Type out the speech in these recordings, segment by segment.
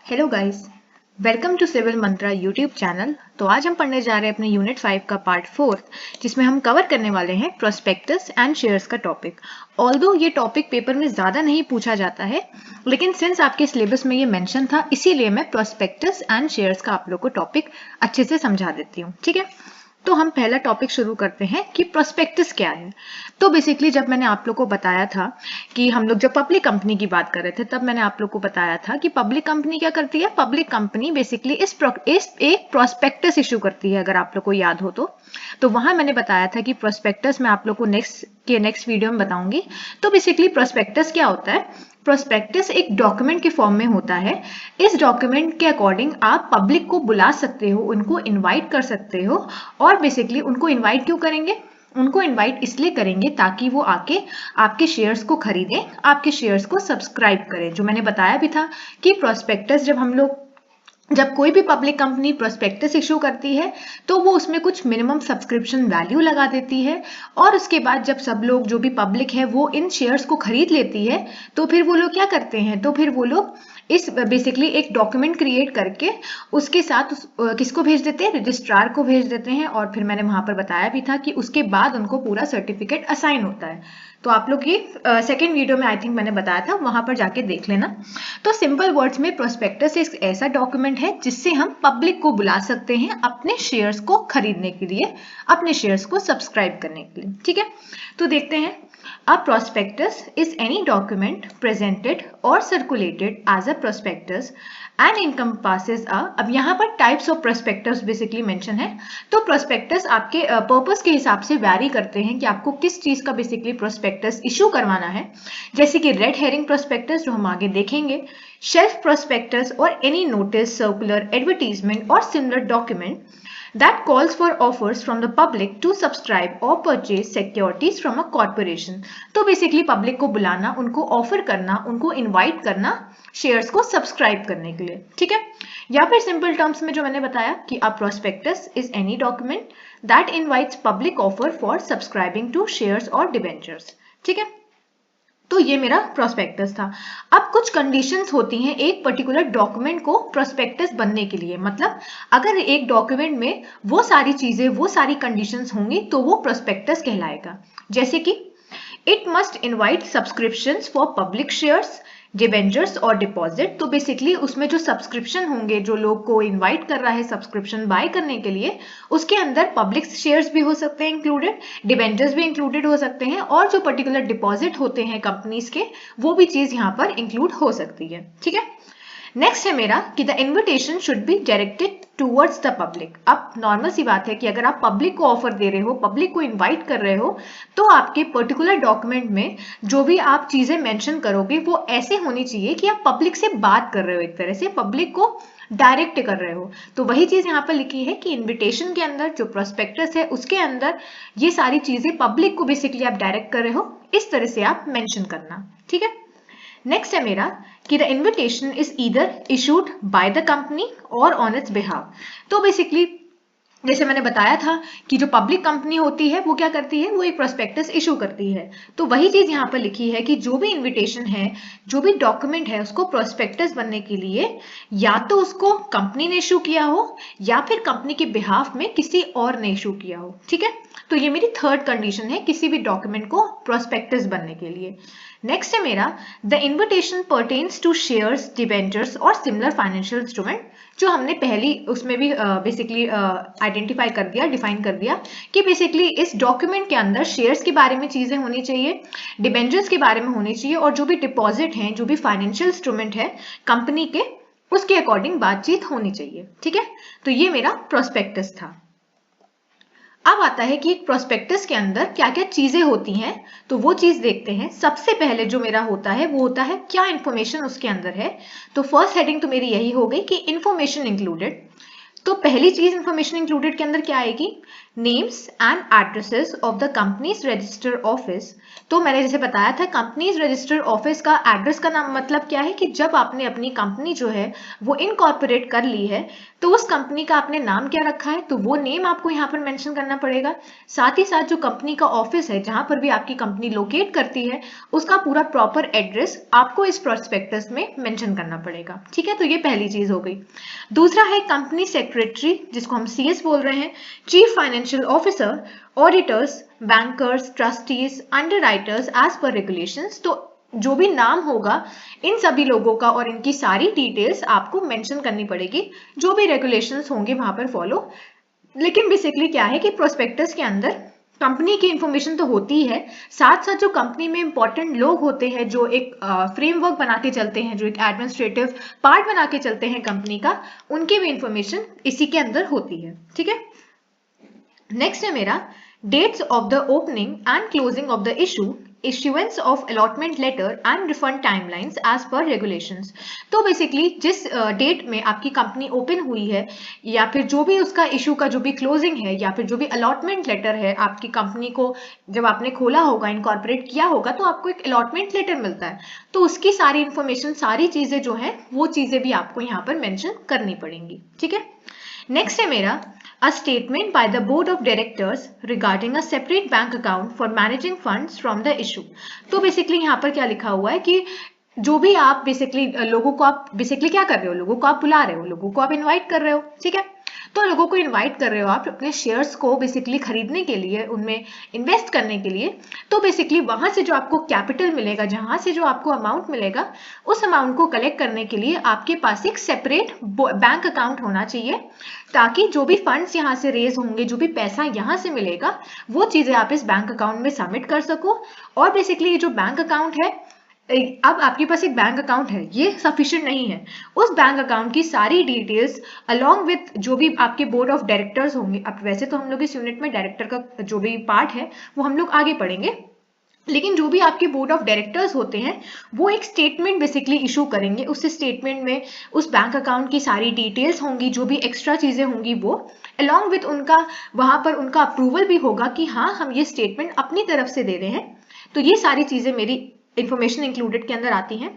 Hello guys, welcome to civil Mantra YouTube channel. तो आज हम पढ़ने जा रहे हैं अपने यूनिट 5 का पार्ट 4, जिसमें हम कवर करने वाले हैं प्रोस्पेक्टस एंड शेयर्स का टॉपिक। ऑल्दो ये टॉपिक पेपर में ज़्यादा नहीं पूछा जाता है, लेकिन सिंस आपके सिलेबस में ये मेंशन था, इसीलिए मैं प्रोस्पेक्टस एंड शेयर्स का आप लोग को टॉपिक अच्छे से समझा देती हूँ। ठीक है, तो हम पहला टॉपिक शुरू करते हैं कि प्रोस्पेक्टस क्या है। तो बेसिकली जब मैंने आप लोग को बताया था कि हम लोग जब पब्लिक कंपनी की बात कर रहे थे, तब मैंने आप लोग को बताया था कि पब्लिक कंपनी क्या करती है। पब्लिक कंपनी बेसिकली इस एक प्रोस्पेक्टस इशू करती है, अगर आप लोग को याद हो तो वहां मैंने बताया था कि प्रोस्पेक्टस मैं आप लोग को नेक्स्ट वीडियो में बताऊंगी। तो बेसिकली प्रोस्पेक्टस क्या होता है। प्रोस्पेक्टस एक डॉक्यूमेंट के फॉर्म में होता है। इस डॉक्यूमेंट के अकॉर्डिंग आप पब्लिक को बुला सकते हो, उनको इनवाइट कर सकते हो। और बेसिकली उनको इनवाइट क्यों करेंगे? उनको इनवाइट इसलिए करेंगे ताकि वो आके आपके शेयर्स को खरीदें, आपके शेयर्स को सब्सक्राइब करें। जो मैंने बताया भी था कि प्रोस्पेक्टस जब कोई भी पब्लिक कंपनी प्रोस्पेक्टस इशू करती है तो वो उसमें कुछ मिनिमम सब्सक्रिप्शन वैल्यू लगा देती है, और उसके बाद जब सब लोग, जो भी पब्लिक है, वो इन शेयर्स को खरीद लेती है, तो फिर वो लोग क्या करते हैं, तो फिर वो लोग इस बेसिकली एक डॉक्यूमेंट क्रिएट करके उसके साथ किसको भेज देते हैं, रजिस्ट्रार को भेज देते हैं। और फिर मैंने वहां पर बताया भी था कि उसके बाद उनको पूरा सर्टिफिकेट असाइन होता है। तो आप लोग ये सेकेंड वीडियो में आई थिंक मैंने बताया था, वहां पर जाके देख लेना। तो सिंपल वर्ड्स में प्रोस्पेक्टस एक ऐसा डॉक्यूमेंट है जिससे हम पब्लिक को बुला सकते हैं अपने शेयर्स को खरीदने के लिए, अपने शेयर्स को सब्सक्राइब करने के लिए। ठीक है, तो देखते हैं। A prospectus is any document presented or circulated as a prospectus and encompasses a, अब यहाँ पर types of prospectus basically mention है। तो prospectus आपके पर्पस के हिसाब से वैरी करते हैं कि आपको किस चीज का बेसिकली prospectus इशू करवाना है। जैसे कि रेड हेरिंग prospectus जो हम आगे देखेंगे, शेल्फ prospectus और एनी नोटिस, सर्कुलर, एडवर्टीजमेंट और similar document that calls for offers from the public to subscribe or purchase securities from a corporation। तो बेसिकली पब्लिक को बुलाना, उनको ऑफर करना, उनको इनवाइट करना शेयर्स को सब्सक्राइब करने के लिए। ठीक है, या फिर सिंपल टर्म्स में जो मैंने बताया कि a prospectus is any document that invites public offer for subscribing to shares or debentures। ठीक है, तो ये मेरा प्रोस्पेक्टस था। अब कुछ कंडीशंस होती हैं एक पर्टिकुलर डॉक्यूमेंट को प्रोस्पेक्टस बनने के लिए। मतलब अगर एक डॉक्यूमेंट में वो सारी चीजें, वो सारी कंडीशंस होंगी तो वो प्रोस्पेक्टस कहलाएगा। जैसे कि it must invite subscriptions for public shares, debentures और डिपॉजिट। तो बेसिकली उसमें जो सब्सक्रिप्शन होंगे, जो लोग को इनवाइट कर रहा है सब्सक्रिप्शन बाय करने के लिए, उसके अंदर पब्लिक शेयर्स भी हो सकते हैं इंक्लूडेड, डिबेंचर्स भी इंक्लूडेड हो सकते हैं, और जो पर्टिकुलर डिपॉजिट होते हैं कंपनीज के, वो भी चीज यहाँ पर इंक्लूड हो सकती है। ठीक है, नेक्स्ट है मेरा कि the invitation should be directed towards the public. अब नॉर्मल सी बात है कि अगर आप पब्लिक को ऑफर दे रहे हो, पब्लिक को इनवाइट कर रहे हो, तो आपके पर्टिकुलर डॉक्यूमेंट में जो भी आप चीजें मेंशन करोगे वो ऐसे होनी चाहिए कि आप पब्लिक से बात कर रहे हो, एक तरह से पब्लिक को डायरेक्ट कर रहे हो। तो वही चीज यहाँ पर लिखी है कि इन्विटेशन के अंदर जो प्रोस्पेक्टस है उसके अंदर ये सारी चीजें पब्लिक को बेसिकली आप डायरेक्ट कर रहे हो, इस तरह से आप मेंशन करना। ठीक है, नेक्स्ट है मेरा कि the invitation is either issued by the company और ऑन इट्स बिहाफ। तो बेसिकली जैसे मैंने बताया था कि जो पब्लिक कंपनी होती है वो क्या करती है, वो एक प्रोस्पेक्टस इशू करती है। तो वही चीज यहाँ पर लिखी है कि जो भी इन्विटेशन है, जो भी डॉक्यूमेंट है, उसको प्रोस्पेक्टस बनने के लिए या तो उसको कंपनी ने इशू किया हो या फिर कंपनी के बिहाफ में किसी और ने इशू किया हो। ठीक है, तो ये मेरी थर्ड कंडीशन है किसी भी डॉक्यूमेंट को प्रोस्पेक्टस बनने के लिए। नेक्स्ट है मेरा the invitation pertains to shares, debentures और सिमिलर फाइनेंशियल इंस्ट्रूमेंट, जो हमने पहली उसमें भी बेसिकली आइडेंटिफाई कर दिया, डिफाइन कर दिया कि बेसिकली इस डॉक्यूमेंट के अंदर शेयर्स के बारे में चीजें होनी चाहिए, डिबेंचर्स के बारे में होनी चाहिए, और जो भी डिपॉजिट हैं, जो भी फाइनेंशियल इंस्ट्रूमेंट है कंपनी के, उसके अकॉर्डिंग बातचीत होनी चाहिए। ठीक है, तो ये मेरा प्रोस्पेक्टस था। अब आता है कि एक प्रोस्पेक्टस के अंदर क्या क्या चीजें होती हैं, तो वो चीज देखते हैं। सबसे पहले जो मेरा होता है वो होता है क्या इंफॉर्मेशन उसके अंदर है। तो फर्स्ट हेडिंग तो मेरी यही हो गई कि इंफॉर्मेशन इंक्लूडेड। तो पहली चीज इंफॉर्मेशन इंक्लूडेड के अंदर क्या आएगी, names and addresses of the companies register office. तो मैंने जैसे बताया था कंपनीज रजिस्टर ऑफिस का एड्रेस का नाम मतलब क्या है कि जब आपने अपनी कंपनी जो है वो इनकॉर्पोरेट कर ली है तो उस कंपनी का आपने नाम क्या रखा है, तो वो नेम आपको यहाँ पर मेंशन करना पड़ेगा। साथ ही साथ जो कंपनी का ऑफिस है जहां पर भी आपकी कंपनी लोकेट करती है उसका पूरा प्रॉपर एड्रेस आपको इस प्रोस्पेक्टस में मेंशन करना पड़ेगा। ठीक है, तो ये पहली चीज हो गई। दूसरा है कंपनी सेक्रेटरी जिसको हम सीएस बोल रहे हैं, chief financial officer, auditors, bankers, trustees, underwriters as per regulations. तो जो भी नाम होगा इन सभी लोगों का और इनकी सारी डिटेल्स आपको मेंशन करनी पड़ेगी, जो भी रेगुलेशंस होंगे वहां पर फॉलो। लेकिन बेसिकली क्या है कि प्रोस्पेक्टस के अंदर कंपनी की इंफॉर्मेशन तो होती है, साथ साथ जो कंपनी में इंपॉर्टेंट लोग होते हैं जो एक फ्रेमवर्क बना के चलते हैं, जो एक एडमिनिस्ट्रेटिव पार्ट बना के चलते हैं कंपनी का, उनकी भी इंफॉर्मेशन इसी के अंदर होती है। ठीक है, नेक्स्ट है मेरा dates of the opening and closing of the issue, issuance of allotment letter and refund timelines as per regulations। तो बेसिकली जिस डेट में आपकी कंपनी ओपन हुई है या फिर जो भी उसका इशू का जो भी क्लोजिंग है या फिर जो भी अलॉटमेंट लेटर है, आपकी कंपनी को जब आपने खोला होगा, इनकॉर्पोरेट किया होगा तो आपको एक अलॉटमेंट लेटर मिलता है, तो उसकी सारी इंफॉर्मेशन, सारी चीजें जो है वो चीजें भी आपको यहाँ पर मेंशन करनी पड़ेंगी। ठीक है, नेक्स्ट है मेरा a statement by the board of directors regarding a separate bank account for managing funds from the issue। तो बेसिकली यहाँ पर क्या लिखा हुआ है कि जो भी आप बेसिकली लोगों को आप बेसिकली क्या कर रहे हो, लोगों को आप बुला रहे हो, लोगों को आप इनवाइट कर रहे हो। ठीक है, तो लोगों को इनवाइट कर रहे हो आप अपने शेयर्स को बेसिकली खरीदने के लिए, उनमें इन्वेस्ट करने के लिए। तो बेसिकली वहां से जो आपको कैपिटल मिलेगा, जहां से जो आपको अमाउंट मिलेगा, उस अमाउंट को कलेक्ट करने के लिए आपके पास एक सेपरेट बैंक अकाउंट होना चाहिए, ताकि जो भी फंड्स यहाँ से रेज होंगे, जो भी पैसा यहाँ से मिलेगा, वो चीजें आप इस बैंक अकाउंट में सबमिट कर सको। और बेसिकली ये जो बैंक अकाउंट है, अब आपके पास एक बैंक अकाउंट है, ये सफिशिएंट नहीं है। उस बैंक अकाउंट की सारी डिटेल्स अलोंग विथ जो भी आपके बोर्ड ऑफ डायरेक्टर्स होंगे, अब वैसे तो हम लोग इस यूनिट में डायरेक्टर का जो भी पार्ट है वो हम लोग आगे पढ़ेंगे, लेकिन जो भी आपके बोर्ड ऑफ डायरेक्टर्स होते हैं वो एक स्टेटमेंट बेसिकली इशू करेंगे। उस स्टेटमेंट में उस बैंक अकाउंट की सारी डिटेल्स होंगी, जो भी एक्स्ट्रा चीजें होंगी वो अलोंग विथ उनका वहां पर उनका अप्रूवल भी होगा कि हाँ हम ये स्टेटमेंट अपनी तरफ से दे रहे हैं। तो ये सारी चीजें मेरी इंफॉर्मेशन इंक्लूडेड के अंदर आती हैं।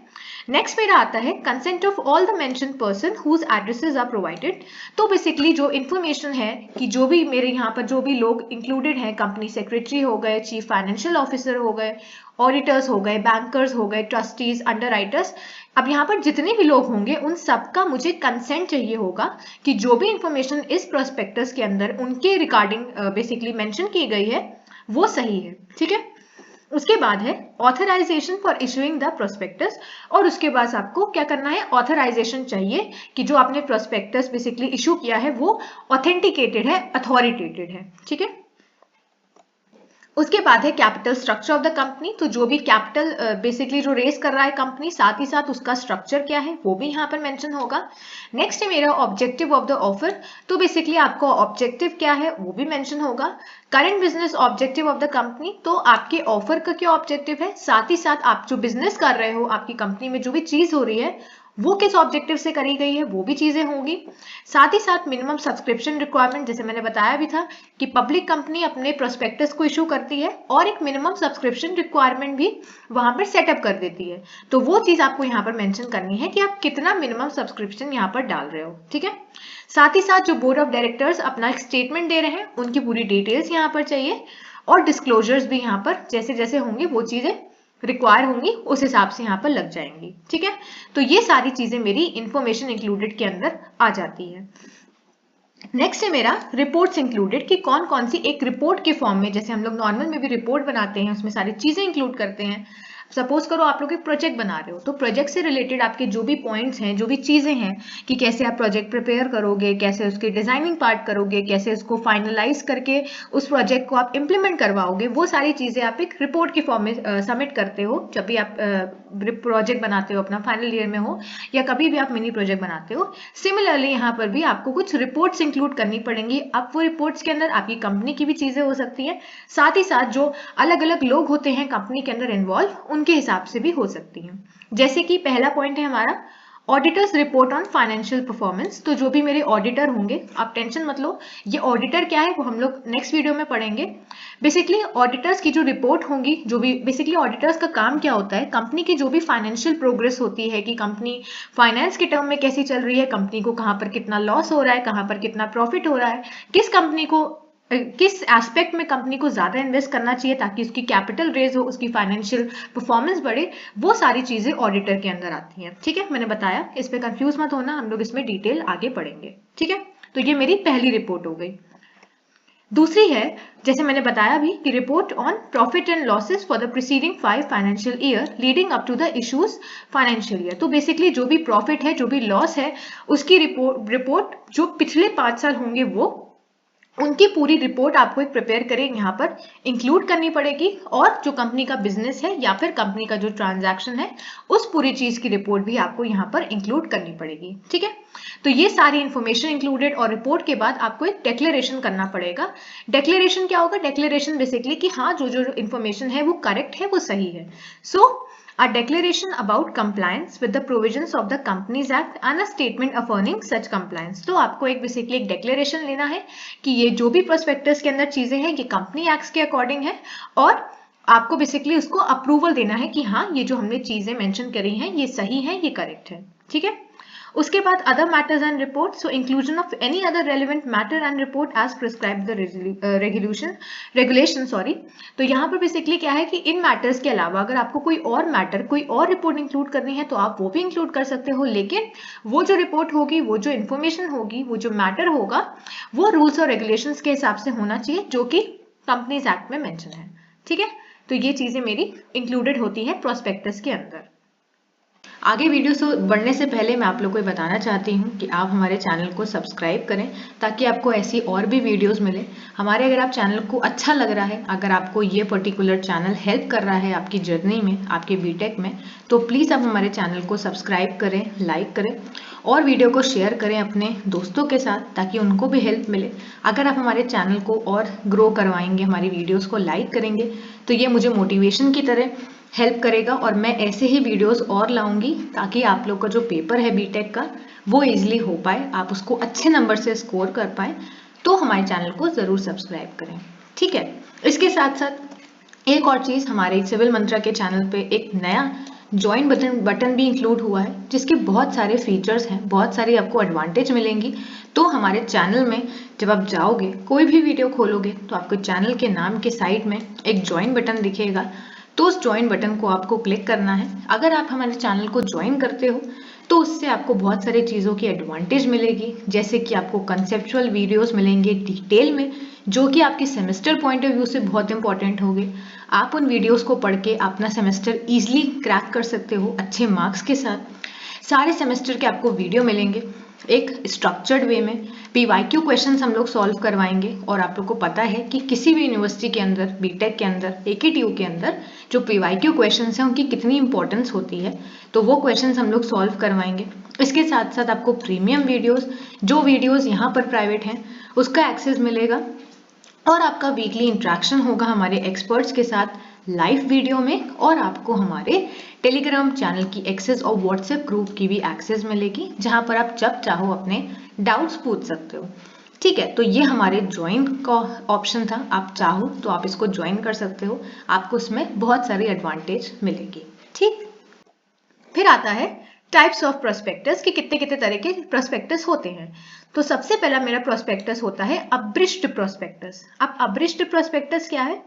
नेक्स्ट मेरा आता है consent of all the mention person whose addresses are provided. तो बेसिकली जो इंफॉर्मेशन है कि जो भी मेरे यहाँ पर जो भी लोग इंक्लूडेड हैं, कंपनी सेक्रेटरी हो गए, चीफ फाइनेंशियल ऑफिसर हो गए, ऑडिटर्स हो गए, बैंकर्स हो गए, ट्रस्टीज, अंडरराइटर्स, अब यहाँ पर जितने भी लोग होंगे उन सबका मुझे कंसेंट चाहिए होगा कि जो भी इंफॉर्मेशन इस प्रोस्पेक्टस के अंदर उनके रिगार्डिंग बेसिकली मेंशन की गई है वो सही है। ठीक है, उसके बाद है authorisation for issuing the prospectus, और उसके बाद आपको क्या करना है, ऑथराइजेशन चाहिए कि जो आपने प्रोस्पेक्टस बेसिकली इशू किया है वो ऑथेंटिकेटेड है, अथॉरिटेटेड है। ठीक है, उसके बाद है capital structure of the company. तो जो भी कैपिटल बेसिकली जो रेस कर रहा है कंपनी, साथ ही साथ उसका स्ट्रक्चर क्या है वो भी यहाँ पर मेंशन होगा। नेक्स्ट है मेरा ऑब्जेक्टिव ऑफ द ऑफर। तो बेसिकली आपको ऑब्जेक्टिव क्या है वो भी मेंशन होगा। Current business objective of the company, तो आपके ऑफर का क्या ऑब्जेक्टिव है, साथ ही साथ आप जो बिजनेस कर रहे हो, आपकी कंपनी में जो भी चीज हो रही है वो किस ऑब्जेक्टिव से करी गई है वो भी चीजें होंगी। साथ ही साथ मिनिमम सब्सक्रिप्शन रिक्वायरमेंट, जैसे मैंने बताया भी था कि पब्लिक कंपनी अपने प्रोस्पेक्टस को इशू करती है और एक मिनिमम सब्सक्रिप्शन रिक्वायरमेंट भी वहां पर सेटअप कर देती है, तो वो चीज आपको यहाँ पर मेंशन करनी है कि आप कितना मिनिमम सब्सक्रिप्शन यहाँ पर डाल रहे हो। ठीक है, साथ ही साथ जो बोर्ड ऑफ डायरेक्टर्स अपना एक स्टेटमेंट दे रहे हैं उनकी पूरी डिटेल्स यहाँ पर चाहिए, और डिस्क्लोजर्स भी यहाँ पर जैसे जैसे होंगे वो चीजें रिक्वायर होंगी उस हिसाब से यहाँ पर लग जाएंगी। ठीक है, तो ये सारी चीजें मेरी इंफॉर्मेशन इंक्लूडेड के अंदर आ जाती है। नेक्स्ट है मेरा रिपोर्ट्स इंक्लूडेड, कि कौन कौन सी एक रिपोर्ट के फॉर्म में, जैसे हम लोग नॉर्मल में भी रिपोर्ट बनाते हैं उसमें सारी चीजें इंक्लूड करते हैं। सपोज करो आप लोग एक प्रोजेक्ट बना रहे हो, तो प्रोजेक्ट से रिलेटेड आपके जो भी पॉइंट्स हैं, जो भी चीजें हैं कि कैसे आप प्रोजेक्ट प्रिपेयर करोगे, कैसे उसके डिजाइनिंग पार्ट करोगे, कैसे उसको फाइनलाइज करके उस प्रोजेक्ट को आप इम्प्लीमेंट करवाओगे, वो सारी चीजें आप एक रिपोर्ट के फॉर्म में सबमिट करते हो जब भी आप प्रोजेक्ट बनाते हो, अपना फाइनल ईयर में हो या कभी भी आप मिनी प्रोजेक्ट बनाते हो। सिमिलरली यहाँ पर भी आपको कुछ रिपोर्ट्स इंक्लूड करनी पड़ेंगी। अब वो रिपोर्ट्स के अंदर आपकी कंपनी की भी चीजें हो सकती हैं, साथ ही साथ जो अलग अलग लोग होते हैं कंपनी के अंदर इन्वॉल्व, उनके हिसाब से भी हो सकती हैं। जैसे कि पहला पॉइंट है हमारा auditors report on financial performance, तो जो भी मेरे ऑडिटर होंगे, आप टेंशन मत लो, ये ऑडिटर क्या है वो हम लोग नेक्स्ट वीडियो में पढ़ेंगे। बेसिकली ऑडिटर्स की जो रिपोर्ट होंगी, जो भी बेसिकली ऑडिटर्स का काम क्या होता है, कंपनी की जो भी फाइनेंशियल प्रोग्रेस होती है कि कंपनी फाइनेंस के टर्म में कैसी चल रही है, कंपनी को कहाँ पर कितना लॉस हो रहा है, कहाँ पर कितना प्रॉफिट हो रहा है, किस कंपनी को किस एस्पेक्ट में कंपनी को ज्यादा इन्वेस्ट करना चाहिए ताकि उसकी कैपिटल रेज हो, उसकी फाइनेंशियल परफॉर्मेंस बढ़े, वो सारी चीजें ऑडिटर के अंदर आती हैं। ठीक है, मैंने बताया, इस पे कंफ्यूज मत होना, हम लोग इसमें डिटेल आगे पढ़ेंगे। ठीक है, तो ये मेरी पहली रिपोर्ट हो गई। दूसरी है, जैसे मैंने बताया भी, कि report on profit and losses for the preceding 5 financial year leading up to the issue's financial year. तो बेसिकली जो भी प्रॉफिट है, जो भी लॉस है, उसकी रिपोर्ट जो पिछले 5 साल होंगे वो उनकी पूरी रिपोर्ट आपको एक प्रिपेयर करें, यहाँ पर इंक्लूड करनी पड़ेगी, और जो कंपनी का बिजनेस है या फिर कंपनी का जो ट्रांजैक्शन है उस पूरी चीज की रिपोर्ट भी आपको यहाँ पर इंक्लूड करनी पड़ेगी। ठीक है, तो ये सारी इंफॉर्मेशन इंक्लूडेड, और रिपोर्ट के बाद आपको एक डिक्लेरेशन करना पड़ेगा। डिक्लेरेशन क्या होगा? डिक्लेरेशन बेसिकली कि हाँ, जो जो इंफॉर्मेशन है वो करेक्ट है, वो सही है। सो a declaration about compliance with the provisions of the Companies Act and a statement affirming such compliance। तो आपको एक बेसिकली एक डिक्लेरेशन लेना है कि ये जो भी प्रोस्पेक्टस के अंदर चीजें हैं ये कंपनी एक्ट के अकॉर्डिंग है, और आपको बेसिकली उसको अप्रूवल देना है कि हाँ, ये जो हमने चीजें मेंशन करी हैं ये सही है, ये करेक्ट है। ठीक है, उसके बाद other matters and report, so inclusion of any other relevant matter and report as prescribe the regulation. तो यहाँ पर बेसिकली क्या है कि इन मैटर्स के अलावा अगर आपको कोई और मैटर, कोई और रिपोर्ट इंक्लूड करनी है तो आप वो भी इंक्लूड कर सकते हो, लेकिन वो जो रिपोर्ट होगी, वो जो इन्फॉर्मेशन होगी, वो जो मैटर होगा, वो रूल्स और रेगुलेशंस के हिसाब से होना चाहिए जो कि कंपनीज एक्ट में मेंशन है। ठीक है, तो ये चीजें मेरी इंक्लूडेड होती है प्रोस्पेक्टस के अंदर। आगे वीडियो से बढ़ने से पहले मैं आप लोगों को बताना चाहती हूँ कि आप हमारे चैनल को सब्सक्राइब करें ताकि आपको ऐसी और भी वीडियोस मिले हमारे। अगर आप चैनल को अच्छा लग रहा है, अगर आपको ये पर्टिकुलर चैनल हेल्प कर रहा है आपकी जर्नी में, आपके बीटेक में, तो प्लीज़ आप हमारे चैनल को सब्सक्राइब करें, लाइक करें और वीडियो को शेयर करें अपने दोस्तों के साथ ताकि उनको भी हेल्प मिले। अगर आप हमारे चैनल को और ग्रो करवाएंगे, हमारी वीडियोस को लाइक करेंगे, तो ये मुझे मोटिवेशन की तरह हेल्प करेगा और मैं ऐसे ही वीडियोस और लाऊंगी ताकि आप लोग का जो पेपर है बीटेक का वो इजीली हो पाए, आप उसको अच्छे नंबर से स्कोर कर पाए। तो हमारे चैनल को ज़रूर सब्सक्राइब करें। ठीक है, इसके साथ साथ एक और चीज़, हमारे सिविल मंत्रा के चैनल पे एक नया ज्वाइन बटन भी इंक्लूड हुआ है जिसके बहुत सारे फीचर्स हैं, बहुत सारी आपको एडवांटेज मिलेंगी। तो हमारे चैनल में जब आप जाओगे, कोई भी वीडियो खोलोगे, तो आपको चैनल के नाम के साइड में एक ज्वाइन बटन दिखेगा, तो उस ज्वाइन बटन को आपको क्लिक करना है। अगर आप हमारे चैनल को ज्वाइन करते हो तो उससे आपको बहुत सारी चीज़ों की एडवांटेज मिलेगी, जैसे कि आपको कंसेप्चुअल वीडियोस मिलेंगे डिटेल में, जो कि आपकी सेमेस्टर पॉइंट ऑफ व्यू से बहुत इंपॉर्टेंट होंगे। आप उन वीडियोस को पढ़ के अपना सेमेस्टर ईजिली क्रैक कर सकते हो अच्छे मार्क्स के साथ। सारे सेमेस्टर के आपको वीडियो मिलेंगे एक स्ट्रक्चर्ड वे में। पीवाईक्यू क्वेश्चंस हम लोग सॉल्व करवाएंगे, और आप लोग को पता है कि किसी भी यूनिवर्सिटी के अंदर, बीटेक के अंदर, एकेटीयू के अंदर जो पीवाईक्यू क्वेश्चंस हैं उनकी कितनी इंपॉर्टेंस होती है, तो वो क्वेश्चंस हम लोग सॉल्व करवाएंगे। इसके साथ साथ आपको प्रीमियम वीडियोस, जो वीडियोस यहाँ पर प्राइवेट हैं, उसका एक्सेस मिलेगा, और आपका वीकली इंटरेक्शन होगा हमारे एक्सपर्ट्स के साथ लाइव वीडियो में, और आपको हमारे टेलीग्राम चैनल की एक्सेस और व्हाट्सएप ग्रुप की भी एक्सेस मिलेगी, जहां पर आप जब चाहो अपने डाउट्स पूछ सकते हो। ठीक है, तो ये हमारे ज्वाइन का ऑप्शन था, आप चाहो तो आप इसको ज्वाइन कर सकते हो, आपको इसमें बहुत सारी एडवांटेज मिलेगी। ठीक, फिर आता है टाइप्स ऑफ प्रोस्पेक्टस कि कितने कितने तरह के प्रोस्पेक्टस होते हैं। तो सबसे पहला मेरा प्रोस्पेक्टस होता है अब्रिज्ड प्रोस्पेक्टस। अब अब्रिज्ड प्रोस्पेक्टस क्या है?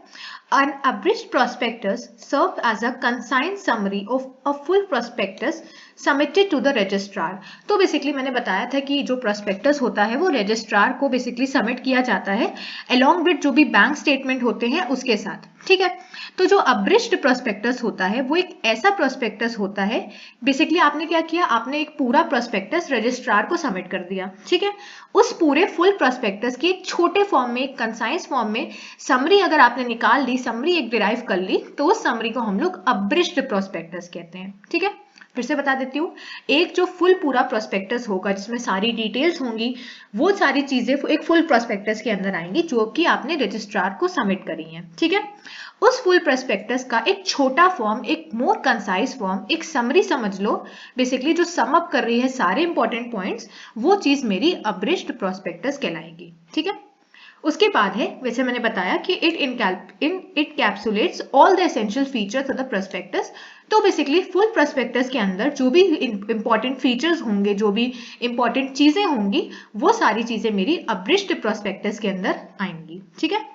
An abridged prospectus serves as a concise summary of a full prospectus submitted to the registrar। तो बेसिकली मैंने बताया था कि जो प्रोस्पेक्टस होता है वो रजिस्ट्रार को बेसिकली सबमिट किया जाता है along with जो भी बैंक स्टेटमेंट होते हैं उसके साथ। ठीक है, तो जो अब्रिज्ड प्रोस्पेक्टस होता है वो एक ऐसा प्रोस्पेक्टस होता है, बेसिकली आपने क्या किया, आपने एक पूरा प्रोस्पेक्टस रजिस्ट्रार को सबमिट कर दिया। ठीक है, उस पूरे फुल प्रोस्पेक्टस की एक छोटे फॉर्म में, एक कंसाइज फॉर्म में समरी अगर आपने निकाल ली, समरी एक डिराइव कर ली, तो उस समरी को हम लोग अब्रिज्ड प्रोस्पेक्टस कहते हैं। ठीक है, फिर से बता देती हूँ, एक जो फुल पूरा प्रोस्पेक्टस होगा जिसमें सारी डिटेल्स होंगी, वो सारी चीजें एक फुल प्रोस्पेक्टस के अंदर आएंगी जो कि आपने रजिस्ट्रार को सबमिट करी है। ठीक है, उस फुल प्रोस्पेक्टस का एक छोटा फॉर्म, एक मोर कंसाइज फॉर्म, एक समरी समझ लो, बेसिकली जो सम अप कर रही है सारे इंपॉर्टेंट पॉइंट्स, वो चीज मेरी अब्रिज्ड प्रोस्पेक्टस कहलाएगी। ठीक है, उसके बाद है, वैसे मैंने बताया कि it capsulates all the essential features of the prospectus. तो बेसिकली फुल प्रोस्पेक्टस के अंदर जो भी इंपॉर्टेंट फीचर्स होंगे, जो भी इंपॉर्टेंट चीजें होंगी, वो सारी चीजें मेरी अब्रिज्ड प्रोस्पेक्टस के अंदर आएंगी। ठीक है,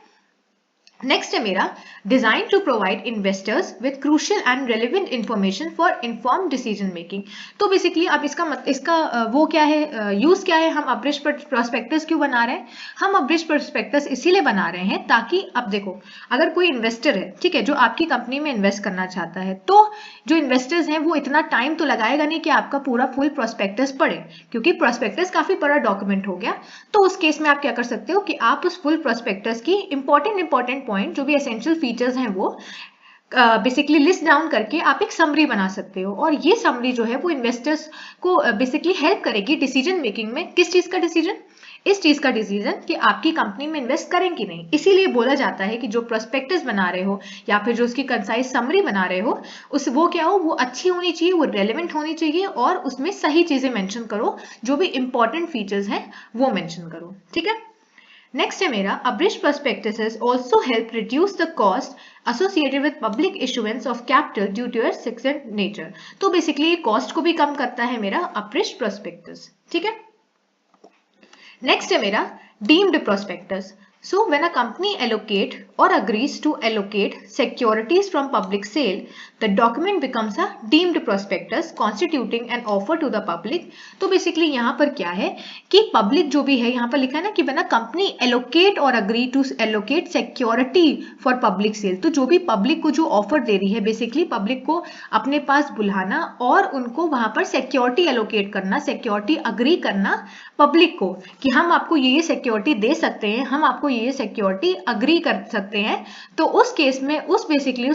नेक्स्ट है मेरा design to provide investors with crucial and relevant information for informed decision making. तो बेसिकली अब इसका वो क्या है, यूज क्या है, हम अब्रिज्ड प्रोस्पेक्टस क्यों बना रहे हैं? हम अब्रिज्ड प्रोस्पेक्टस इसीलिए बना रहे हैं ताकि, अब देखो, अगर कोई इन्वेस्टर है, ठीक है, जो आपकी कंपनी में इन्वेस्ट करना चाहता है, तो जो इन्वेस्टर्स हैं वो इतना टाइम तो लगाएगा नहीं कि आपका पूरा फुल प्रोस्पेक्टस पढ़े, क्योंकि प्रोस्पेक्टस काफी बड़ा डॉक्यूमेंट हो गया। तो उस केस में आप क्या कर सकते हो कि आप उस फुल प्रोस्पेक्टस की इंपॉर्टेंट पॉइंट, जो भी एसेंशियल फीचर्स हैं, वो बेसिकली लिस्ट डाउन करके आप एक समरी बना सकते हो। और ये समरी जो है वो इन्वेस्टर्स को बेसिकली हेल्प करेगी डिसीजन मेकिंग में। किस चीज का डिसीजन? इस चीज का डिसीजन कि आपकी कंपनी में इन्वेस्ट करें कि नहीं। इसीलिए बोला जाता है कि जो प्रोस्पेक्टस बना रहे हो या फिर जो उसकी कंसाइज समरी बना रहे हो, उस वो क्या हो, वो अच्छी होनी चाहिए, वो रेलेवेंट होनी चाहिए, और उसमें सही चीजें मेंशन करो, जो भी इंपॉर्टेंट फीचर्स हैं वो मेंशन करो। ठीक है, नेक्स्ट है मेरा abridged prospectuses also help reduce the cost associated with public issuance of capital due to its section nature. तो बेसिकली ये कॉस्ट को भी कम करता है मेरा अब्रिज्ड प्रोस्पेक्टस। ठीक है, नेक्स्ट है मेरा deemed prospectus. So when a company allocate or agrees to allocate securities from public sale, the document becomes a deemed prospectus constituting an offer to the public. तो बेसिकली यहाँ पर क्या है कि पब्लिक जो भी है, यहाँ पर लिखा है ना कि when a company allocate or agree to allocate security for public sale, तो जो भी पब्लिक को जो ऑफर दे रही है, बेसिकली पब्लिक को अपने पास बुलाना और उनको वहां पर सिक्योरिटी एलोकेट करना, सिक्योरिटी अग्री करना पब्लिक को कि हम आपको ये सिक्योरिटी दे सकते हैं, हम आपको ये सिक्योरिटी अग्री कर सकते हैं। तो उस केस में उस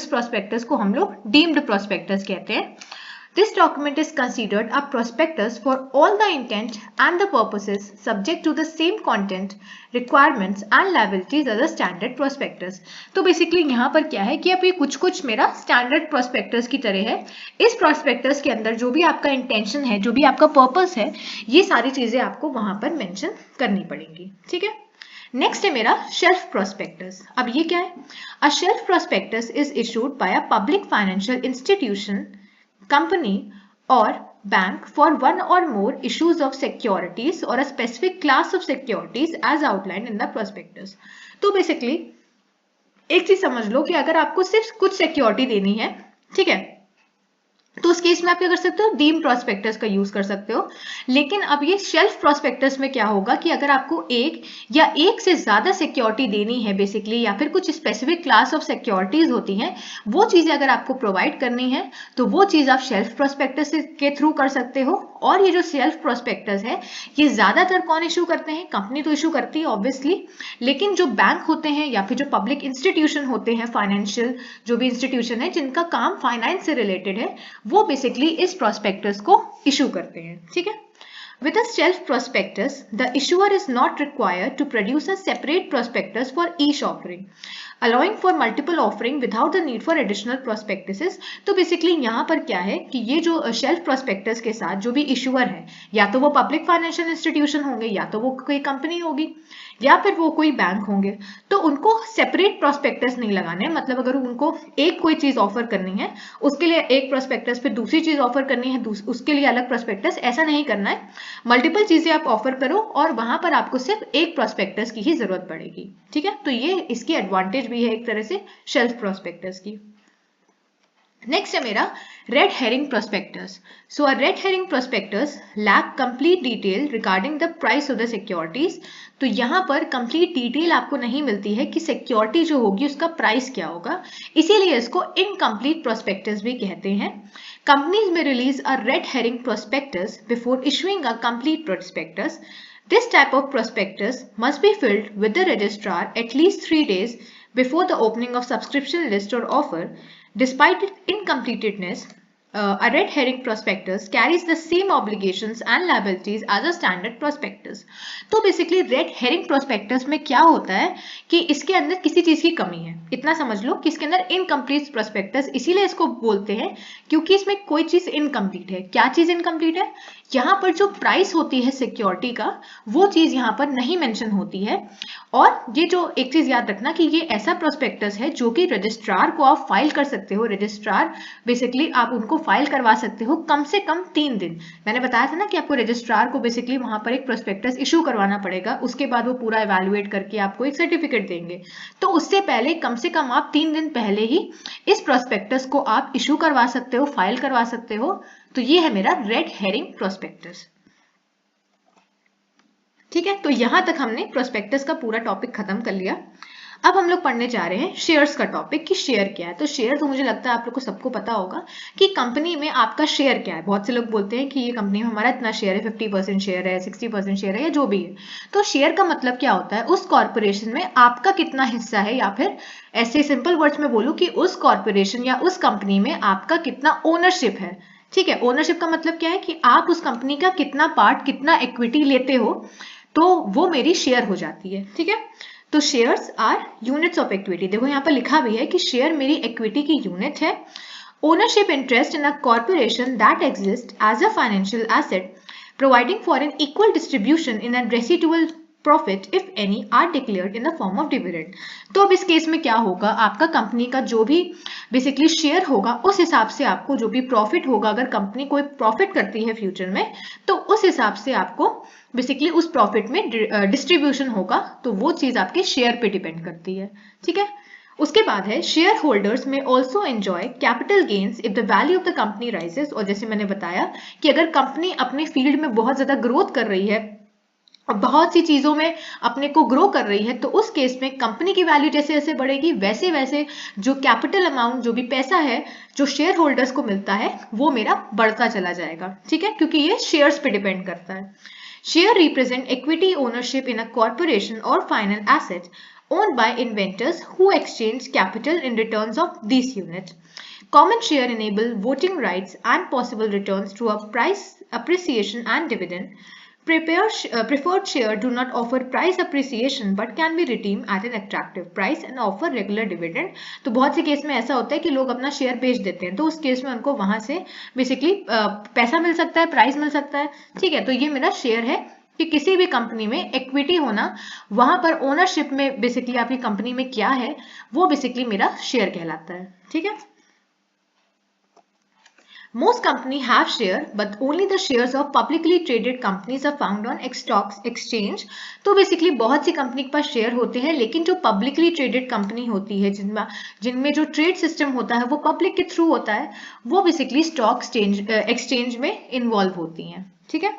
प्रोस्पेक्टस को हम लोग डीम्ड प्रोस्पेक्टस कहते हैं। This document is considered a prospectus for all the intent and the purposes subject to the same content, requirements and liabilities as a standard prospectus. तो बेसिकली यहाँ पर क्या है कि अब ये कुछ मेरा स्टैंडर्ड प्रोस्पेक्टस की तरह है। इस प्रोस्पेक्टस के अंदर जो भी आपका इंटेंशन है, जो भी आपका पर्पस है, ये सारी चीजें आपको वहां पर मेंशन करनी पड़ेंगी। ठीक है, नेक्स्ट है मेरा शेल्फ प्रोस्पेक्टस। अब ये क्या है? अ shelf prospectus is issued by a public financial institution, company or bank for one or more issues of securities or a specific class of securities as outlined in the prospectus. तो basically एक चीज समझ लो कि अगर आपको सिर्फ कुछ security देनी है, ठीक है, तो उस केस में आप क्या कर सकते हो? डीम प्रोस्पेक्टस का यूज कर सकते हो। लेकिन अब ये शेल्फ प्रोस्पेक्टस में क्या होगा कि अगर आपको एक या एक से ज्यादा सिक्योरिटी देनी है बेसिकली, या फिर कुछ स्पेसिफिक क्लास ऑफ सिक्योरिटीज होती हैं, वो चीजें अगर आपको प्रोवाइड करनी है, तो वो चीज आप शेल्फ प्रोस्पेक्टस के थ्रू कर सकते हो। और ये जो सेल्फ प्रोस्पेक्टस है, ये ज्यादातर कौन इशू करते हैं? कंपनी तो इशू करती है ऑब्वियसली, लेकिन जो बैंक होते हैं या फिर जो पब्लिक इंस्टीट्यूशन होते हैं, फाइनेंशियल जो भी इंस्टीट्यूशन है जिनका काम फाइनेंस से रिलेटेड है, वो बेसिकली इस प्रोस्पेक्टस को इशू करते हैं। ठीक है, with a shelf prospectus the issuer is not required to produce a separate prospectus for each offering, allowing for multiple offering without the need for additional prospectuses. तो basically यहाँ पर क्या है कि ये जो शेल्फ प्रोस्पेक्टस के साथ जो भी इशूअर है, या तो वो पब्लिक फाइनेंशियल इंस्टीट्यूशन होंगे, या तो वो कोई कंपनी होगी, या फिर वो कोई बैंक होंगे, तो उनको सेपरेट प्रोस्पेक्टस नहीं लगाने। मतलब अगर उनको एक कोई चीज ऑफर करनी है, उसके लिए एक प्रोस्पेक्टस, फिर दूसरी चीज ऑफर करनी है उसके लिए अलग प्रोस्पेक्टस, ऐसा नहीं करना है। मल्टीपल चीजें आप ऑफर करो और वहां पर आपको सिर्फ एक प्रोस्पेक्टस की ही जरूरत पड़ेगी। ठीक है, तो ये इसकी एडवांटेज भी है एक तरह से शेल्फ प्रोस्पेक्टस की। नेक्स्ट है मेरा red herring prospectus. So a red herring prospectus lack complete detail regarding the price of the securities. तो यहाँ पर कंप्लीट डिटेल आपको नहीं मिलती है कि सिक्योरिटी जो होगी उसका प्राइस क्या होगा, इसीलिए इसको इनकम्प्लीट प्रोस्पेक्टस भी कहते हैं। Companies may release a red herring prospectus before issuing a complete prospectus. This type of prospectus must be filled with the registrar at least 3 days before the opening of subscription list or offer. Despite its incompleteness, a red herring prospectus carries the same obligations and liabilities as a standard prospectus. तो basically red herring prospectus में क्या होता है कि इसके अंदर किसी चीज की कमी है, इतना समझ लो कि इसके अंदर इनकम्प्लीट प्रोस्पेक्टस, इसीलिए इसको बोलते हैं क्योंकि इसमें कोई चीज इनकम्प्लीट है। क्या चीज इनकम्प्लीट है? यहाँ पर जो प्राइस होती है सिक्योरिटी का, वो चीज यहाँ पर नहीं मेंशन होती है। और ये जो एक चीज याद रखना कि ये ऐसा प्रोस्पेक्टस है जो कि रजिस्ट्रार को आप फाइल कर सकते हो। रजिस्ट्रार बेसिकली आप उनको फाइल करवा सकते हो कम से कम 3 दिन। मैंने बताया था ना कि आपको रजिस्ट्रार को बेसिकली वहां पर एक प्रोस्पेक्टस इशू करवाना पड़ेगा, उसके बाद वो पूरा इवैल्यूएट करके आपको एक सर्टिफिकेट देंगे। तो उससे पहले कम से कम आप 3 दिन पहले ही इस प्रोस्पेक्टस को आप इशू करवा सकते हो, फाइल करवा सकते हो। तो ये है मेरा रेड हेरिंग प्रोस्पेक्टस। ठीक है, तो यहां तक हमने प्रोस्पेक्टस का पूरा टॉपिक खत्म कर लिया। अब हम लोग पढ़ने जा रहे हैं शेयर्स का टॉपिक कि शेयर क्या है। तो शेयर तो मुझे लगता है आप लोग को सबको पता होगा कि कंपनी में आपका शेयर क्या है। बहुत से लोग बोलते हैं कि ये कंपनी में हमारा इतना शेयर है, 50% शेयर है, 60% शेयर है, या जो भी है। तो शेयर का मतलब क्या होता है? उस कॉर्पोरेशन में आपका कितना हिस्सा है, या फिर ऐसे सिंपल वर्ड्स में बोलूं कि उस कॉर्पोरेशन या उस कंपनी में आपका कितना ओनरशिप है। ठीक है, ओनरशिप का मतलब क्या है कि आप उस कंपनी का कितना पार्ट, कितना इक्विटी लेते हो, तो वो मेरी शेयर हो जाती है। ठीक है, तो shares are units of equity. देखो यहाँ पर लिखा भी है कि शेयर मेरी इक्विटी की यूनिट है। Ownership interest in a corporation that exist as a financial asset providing for an equal distribution in a residual profit if any are declared in the form of dividend. तो अब इस case में क्या होगा, आपका company का जो भी बेसिकली शेयर होगा, उस हिसाब से आपको जो भी प्रॉफिट होगा, अगर कंपनी कोई प्रॉफिट करती है फ्यूचर में, तो उस हिसाब से आपको बेसिकली उस प्रॉफिट में डिस्ट्रीब्यूशन होगा। तो वो चीज आपके शेयर पे डिपेंड करती है। ठीक है, उसके बाद है शेयर होल्डर्स में also enjoy capital gains if the value of the company rises. और जैसे मैंने बताया कि अगर कंपनी अपने फील्ड में बहुत ज्यादा ग्रोथ कर रही है और बहुत सी चीजों में अपने को ग्रो कर रही है, तो उस केस में कंपनी की वैल्यू जैसे जैसे बढ़ेगी, वैसे वैसे जो कैपिटल अमाउंट, जो भी पैसा है जो शेयर होल्डर्स को मिलता है, वो मेरा बढ़ता चला जाएगा। ठीक है, क्योंकि ये शेयर्स पे डिपेंड करता है। Share represent equity ownership in a corporation और final asset owned by inventors who exchange capital in returns of these units. Common share enable voting rights and possible returns through a price appreciation and dividend. Preferred share do not offer price appreciation but can be redeemed at an attractive price and offer regular dividend. तो बहुत से case में ऐसा होता है कि लोग अपना शेयर बेच देते हैं, तो उस केस में उनको वहां से बेसिकली पैसा मिल सकता है, प्राइस मिल सकता है। ठीक है, तो ये मेरा शेयर है कि किसी भी कंपनी में इक्विटी होना, वहां पर ओनरशिप में बेसिकली आपकी कंपनी में क्या है, वो बेसिकली मेरा शेयर कहलाता है। ठीक है, most companies have share but only the shares of publicly traded companies are found on stocks exchange. तो बेसिकली बहुत सी कंपनी के पास शेयर होते हैं, लेकिन जो पब्लिकली ट्रेडेड कंपनी होती है, जिनमें जो ट्रेड सिस्टम होता है वो पब्लिक के थ्रू होता है, वो बेसिकली स्टॉक एक्सचेंज में इन्वॉल्व होती हैं। ठीक है,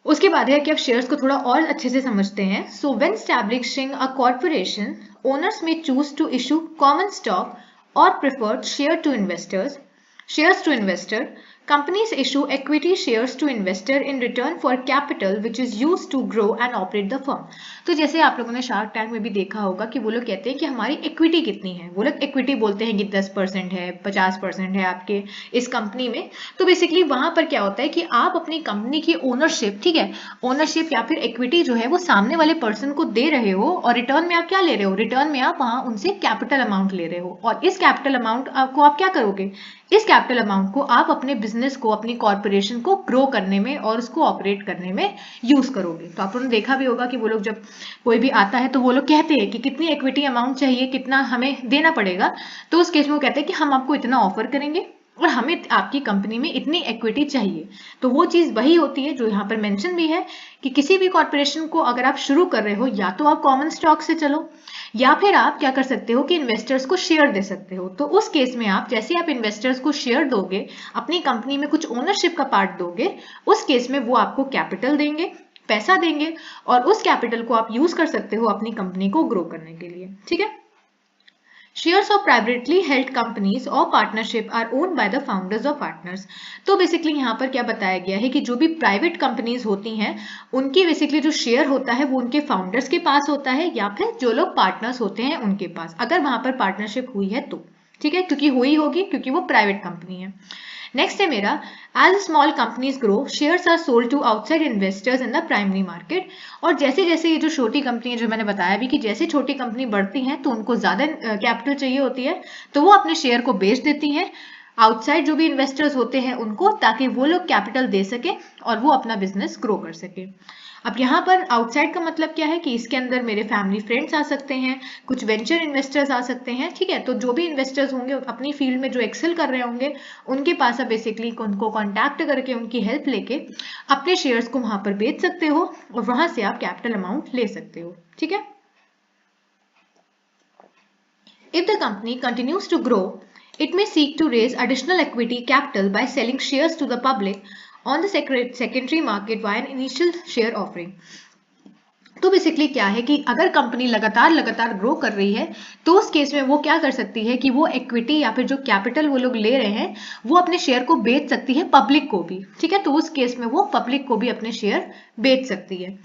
उसके बाद है कि अब शेयर्स को थोड़ा और अच्छे से समझते हैं। So when establishing a corporation, owners may choose to issue common stock और preferred share to investors, shares to investor. Companies issue equity shares to investor in return for capital which is used to grow and operate the firm. तो जैसे आप लोगों ने shark tank में भी देखा होगा कि वो लोग कहते हैं कि हमारी इक्विटी कितनी है, वो लोग इक्विटी बोलते हैं कि 10% है, 50% है आपके इस कंपनी में। तो बेसिकली वहां पर क्या होता है कि आप अपनी कंपनी की ओनरशिप, ठीक है, ओनरशिप या फिर इक्विटी जो है वो सामने वाले पर्सन को दे रहे हो, और रिटर्न में आप क्या ले रहे हो, रिटर्न में आप वहां उनसे कैपिटल अमाउंट ले रहे हो, और इस कैपिटल अमाउंट को आप क्या करोगे, इस कैपिटल अमाउंट को आप अपने बिजनेस को, अपनी कॉर्पोरेशन को ग्रो करने में और उसको ऑपरेट करने में यूज करोगे। तो आप लोगों ने देखा भी होगा कि वो लोग जब कोई भी आता है तो वो लोग कहते हैं कि कितनी इक्विटी अमाउंट चाहिए, कितना हमें देना पड़ेगा। तो उस केस में वो कहते हैं कि हम आपको इतना ऑफर करेंगे और हमें आपकी कंपनी में इतनी इक्विटी चाहिए। तो वो चीज वही होती है जो यहाँ पर मेंशन भी है कि किसी भी कॉर्पोरेशन को अगर आप शुरू कर रहे हो, या तो आप कॉमन स्टॉक से चलो, या फिर आप क्या कर सकते हो कि इन्वेस्टर्स को शेयर दे सकते हो। तो उस केस में आप जैसे आप इन्वेस्टर्स को शेयर दोगे, अपनी कंपनी में कुछ ओनरशिप का पार्ट दोगे, उस केस में वो आपको कैपिटल देंगे, पैसा देंगे, और उस कैपिटल को आप यूज कर सकते हो अपनी कंपनी को ग्रो करने के लिए। ठीक है, Shares of privately held companies or partnership are owned by the founders or partners. तो बेसिकली यहाँ पर क्या बताया गया है कि जो भी प्राइवेट कंपनीज होती हैं, उनकी बेसिकली जो शेयर होता है वो उनके फाउंडर्स के पास होता है, या फिर जो लोग पार्टनर्स होते हैं उनके पास, अगर वहां पर पार्टनरशिप हुई है तो। ठीक है, क्योंकि हुई होगी क्योंकि वो प्राइवेट कंपनी है। नेक्स्ट है मेरा, as small companies grow shares are sold to outside investors in the primary market. और जैसे जैसे ये जो छोटी कंपनी है, जो मैंने बताया भी कि जैसे छोटी कंपनी बढ़ती हैं तो उनको ज्यादा कैपिटल चाहिए होती है, तो वो अपने शेयर को बेच देती हैं आउटसाइड जो भी इन्वेस्टर्स होते हैं उनको, ताकि वो लोग कैपिटल दे सके और वो अपना बिजनेस ग्रो कर सके। अब यहाँ पर आउटसाइड का मतलब क्या है कि इसके अंदर मेरे फैमिली फ्रेंड्स आ सकते हैं, कुछ वेंचर इन्वेस्टर्स आ सकते हैं, ठीक है। तो जो भी इन्वेस्टर्स होंगे अपनी फील्ड में जो एक्सेल कर रहे होंगे, उनके पास आप बेसिकली उनको कॉन्टैक्ट करके उनकी हेल्प लेके अपने शेयर्स को वहां पर बेच सकते हो और वहां से आप कैपिटल अमाउंट ले सकते हो, ठीक है। If the company continues to grow, it may seek to raise additional equity capital by selling shares to the public on the secondary market via an initial share offering. तो basically क्या है कि अगर कंपनी लगातार grow कर रही है तो उस केस में वो क्या कर सकती है कि वो इक्विटी या फिर जो कैपिटल वो लोग ले रहे हैं वो अपने शेयर को बेच सकती है पब्लिक को भी, ठीक है। तो उस केस में वो पब्लिक को भी अपने शेयर बेच सकती है।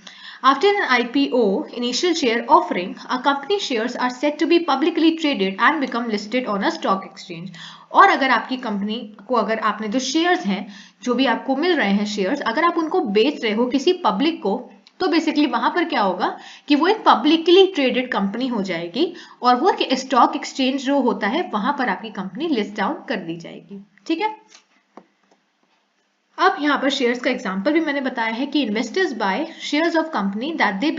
After an IPO, initial share offering, a company shares are said to be publicly traded and become listed on a stock exchange. और अगर आपकी कंपनी को, अगर आपने जो शेयर्स हैं, जो भी आपको मिल रहे हैं शेयर्स, अगर आप उनको बेच रहे हो किसी पब्लिक को, तो बेसिकली वहां पर क्या होगा कि वो एक पब्लिकली ट्रेडेड कंपनी हो जाएगी और वो स्टॉक एक्सचेंज जो होता है वहां पर आपकी कंपनी लिस्ट डाउन कर दी जाएगी, ठीक है। अब यहाँ पर शेयर्स का एग्जांपल भी मैंने बताया है कि investors buy shares of company that they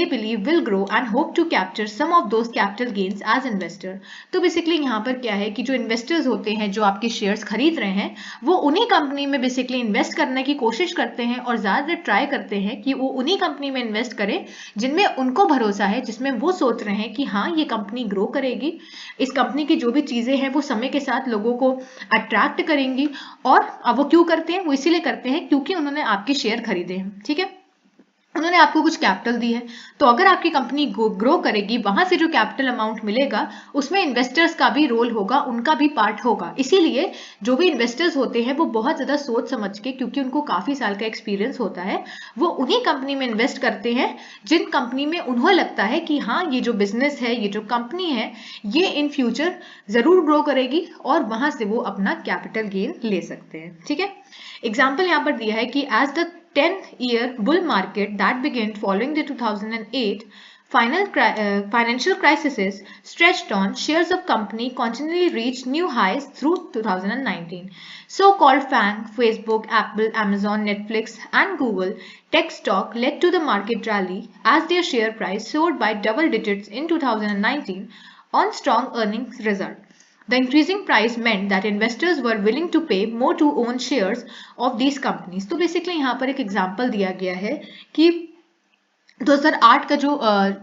believe will grow and hope to capture some of those capital gains as investor. तो बेसिकली यहाँ पर क्या है कि जो इन्वेस्टर्स होते हैं जो आपके शेयर्स खरीद रहे हैं वो उन्हीं कंपनी में बेसिकली इन्वेस्ट करने की कोशिश करते हैं और ज्यादातर ट्राई करते हैं कि वो उन्हीं कंपनी में इन्वेस्ट करें जिनमें उनको भरोसा है, जिसमें वो सोच रहे हैं कि हाँ ये कंपनी ग्रो करेगी, इस कंपनी की जो भी चीजें हैं वो समय के साथ लोगों को अट्रैक्ट करेंगी। और अब वो क्यों करते हैं, वो इसीलिए करते हैं क्योंकि उन्होंने आपके शेयर खरीदे हैं, ठीक है, उन्होंने आपको कुछ कैपिटल दी है। तो अगर आपकी कंपनी ग्रो करेगी, वहां से जो कैपिटल अमाउंट मिलेगा उसमें इन्वेस्टर्स का भी रोल होगा, उनका भी पार्ट होगा। इसीलिए जो भी इन्वेस्टर्स होते हैं वो बहुत ज्यादा सोच समझ के, क्योंकि उनको काफी साल का एक्सपीरियंस होता है, वो उन्हीं कंपनी में इन्वेस्ट करते हैं जिन कंपनी में उन्हें लगता है कि हाँ ये जो बिजनेस है, ये जो कंपनी है, ये इन फ्यूचर जरूर ग्रो करेगी और वहां से वो अपना कैपिटल गेन ले सकते हैं, ठीक है। एग्जाम्पल यहाँ पर दिया है कि as the 10-year bull market that began following the 2008 financial crisis stretched on, shares of company continually reached new highs through 2019. So-called FANG, Facebook, Apple, Amazon, Netflix, and Google tech stock led to the market rally as their share price soared by double digits in 2019 on strong earnings result. The increasing price meant that investors were willing to pay more to own shares of these companies. तो basically यहाँ पर एक example दिया गया है कि 2008 का जो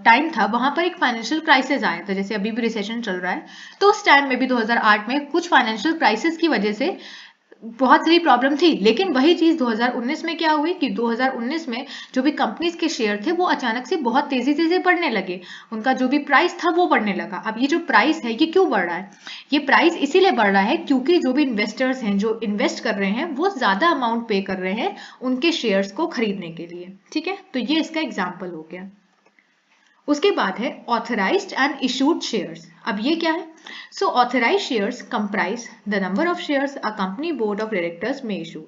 टाइम था वहां पर एक फाइनेंशियल क्राइसिस आया था, जैसे अभी भी रिसेशन चल रहा है, तो उस टाइम में भी 2008 में कुछ फाइनेंशियल क्राइसिस की वजह से बहुत सारी प्रॉब्लम थी। लेकिन वही चीज 2019 में क्या हुई कि 2019 में जो भी कंपनीज के शेयर थे वो अचानक से बहुत तेजी से बढ़ने लगे, उनका जो भी प्राइस था वो बढ़ने लगा। अब ये जो प्राइस है ये क्यों बढ़ रहा है, ये प्राइस इसीलिए बढ़ रहा है क्योंकि जो भी इन्वेस्टर्स हैं जो इन्वेस्ट कर रहे हैं वो ज्यादा अमाउंट पे कर रहे हैं उनके शेयर्स को खरीदने के लिए, ठीक है। तो ये इसका एग्जाम्पल हो गया। उसके बाद है ऑथराइज्ड एंड इशूड शेयर्स। अब ये क्या है? So authorised shares comprise the number of shares a company board of directors may issue.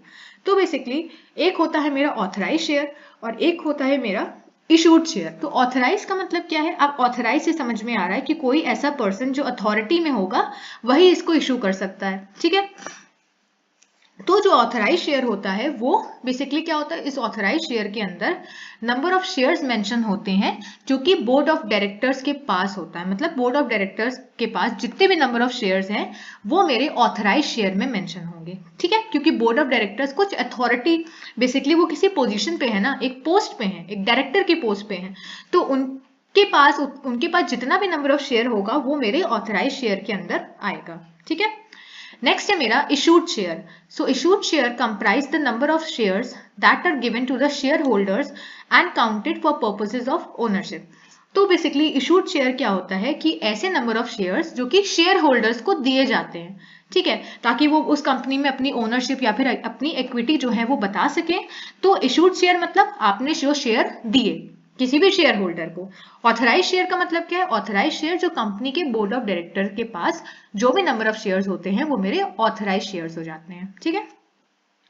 तो बेसिकली एक होता है मेरा ऑथराइज शेयर और एक होता है मेरा इशूड शेयर। तो ऑथराइज का मतलब क्या है? अब ऑथराइज से समझ में आ रहा है कि कोई ऐसा पर्सन जो अथॉरिटी में होगा वही इसको इशू कर सकता है, ठीक है। तो जो ऑथराइज शेयर होता है वो बेसिकली क्या होता है, इस ऑथराइज शेयर के अंदर नंबर ऑफ शेयर्स मेंशन होते हैं जो कि बोर्ड ऑफ डायरेक्टर्स के पास होता है। मतलब बोर्ड ऑफ डायरेक्टर्स के पास जितने भी नंबर ऑफ शेयर्स हैं वो मेरे ऑथराइज शेयर में मेंशन होंगे, ठीक है। क्योंकि बोर्ड ऑफ डायरेक्टर्स कुछ अथॉरिटी, बेसिकली वो किसी पोजीशन पे है ना, एक पोस्ट पे है, एक डायरेक्टर की पोस्ट पे है, तो उनके पास जितना भी नंबर ऑफ शेयर होगा वो मेरे ऑथराइज शेयर के अंदर आएगा, ठीक है। नेक्स्ट है मेरा issued share. So issued share comprise the number of shares that are given to the share holders and counted for purposes of ownership. तो बेसिकली इशूड शेयर क्या होता है कि ऐसे नंबर ऑफ शेयर्स जो कि शेयर होल्डर्स को दिए जाते हैं, ठीक है, ताकि वो उस कंपनी में अपनी ओनरशिप या फिर अपनी इक्विटी जो है वो बता सके। तो इशूड शेयर मतलब आपने जो शेयर दिए, किसी भी शेयर होल्डर को। ऑथराइज शेयर का मतलब क्या है? ऑथराइज शेयर जो कंपनी के बोर्ड ऑफ डायरेक्टर के पास जो भी नंबर ऑफ शेयर्स होते हैं वो मेरे ऑथराइज शेयर्स हो जाते हैं। ठीक है,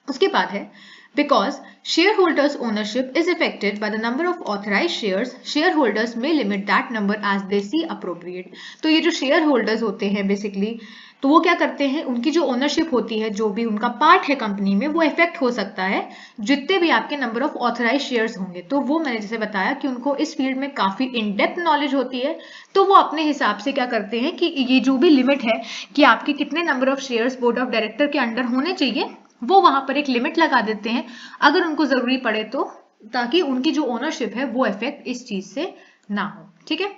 उसके बाद है because shareholders ownership is affected by the number of authorized shares, shareholders may limit that number as they see appropriate। तो ये जो शेयर होल्डर्स होते हैं बेसिकली, तो वो क्या करते हैं, उनकी जो ओनरशिप होती है, जो भी उनका पार्ट है कंपनी में, वो इफेक्ट हो सकता है जितने भी आपके नंबर ऑफ ऑथराइज शेयर्स होंगे। तो वो मैंने जैसे बताया कि उनको इस फील्ड में काफी इन डेप्थ नॉलेज होती है, तो वो अपने हिसाब से क्या करते हैं कि ये जो भी लिमिट है कि आपके कितने number of shares board of director के अंडर होने चाहिए, वो वहां पर एक लिमिट लगा देते हैं अगर उनको जरूरी पड़े तो, ताकि उनकी जो ओनरशिप है वो इफेक्ट इस चीज से ना हो। ठीक है,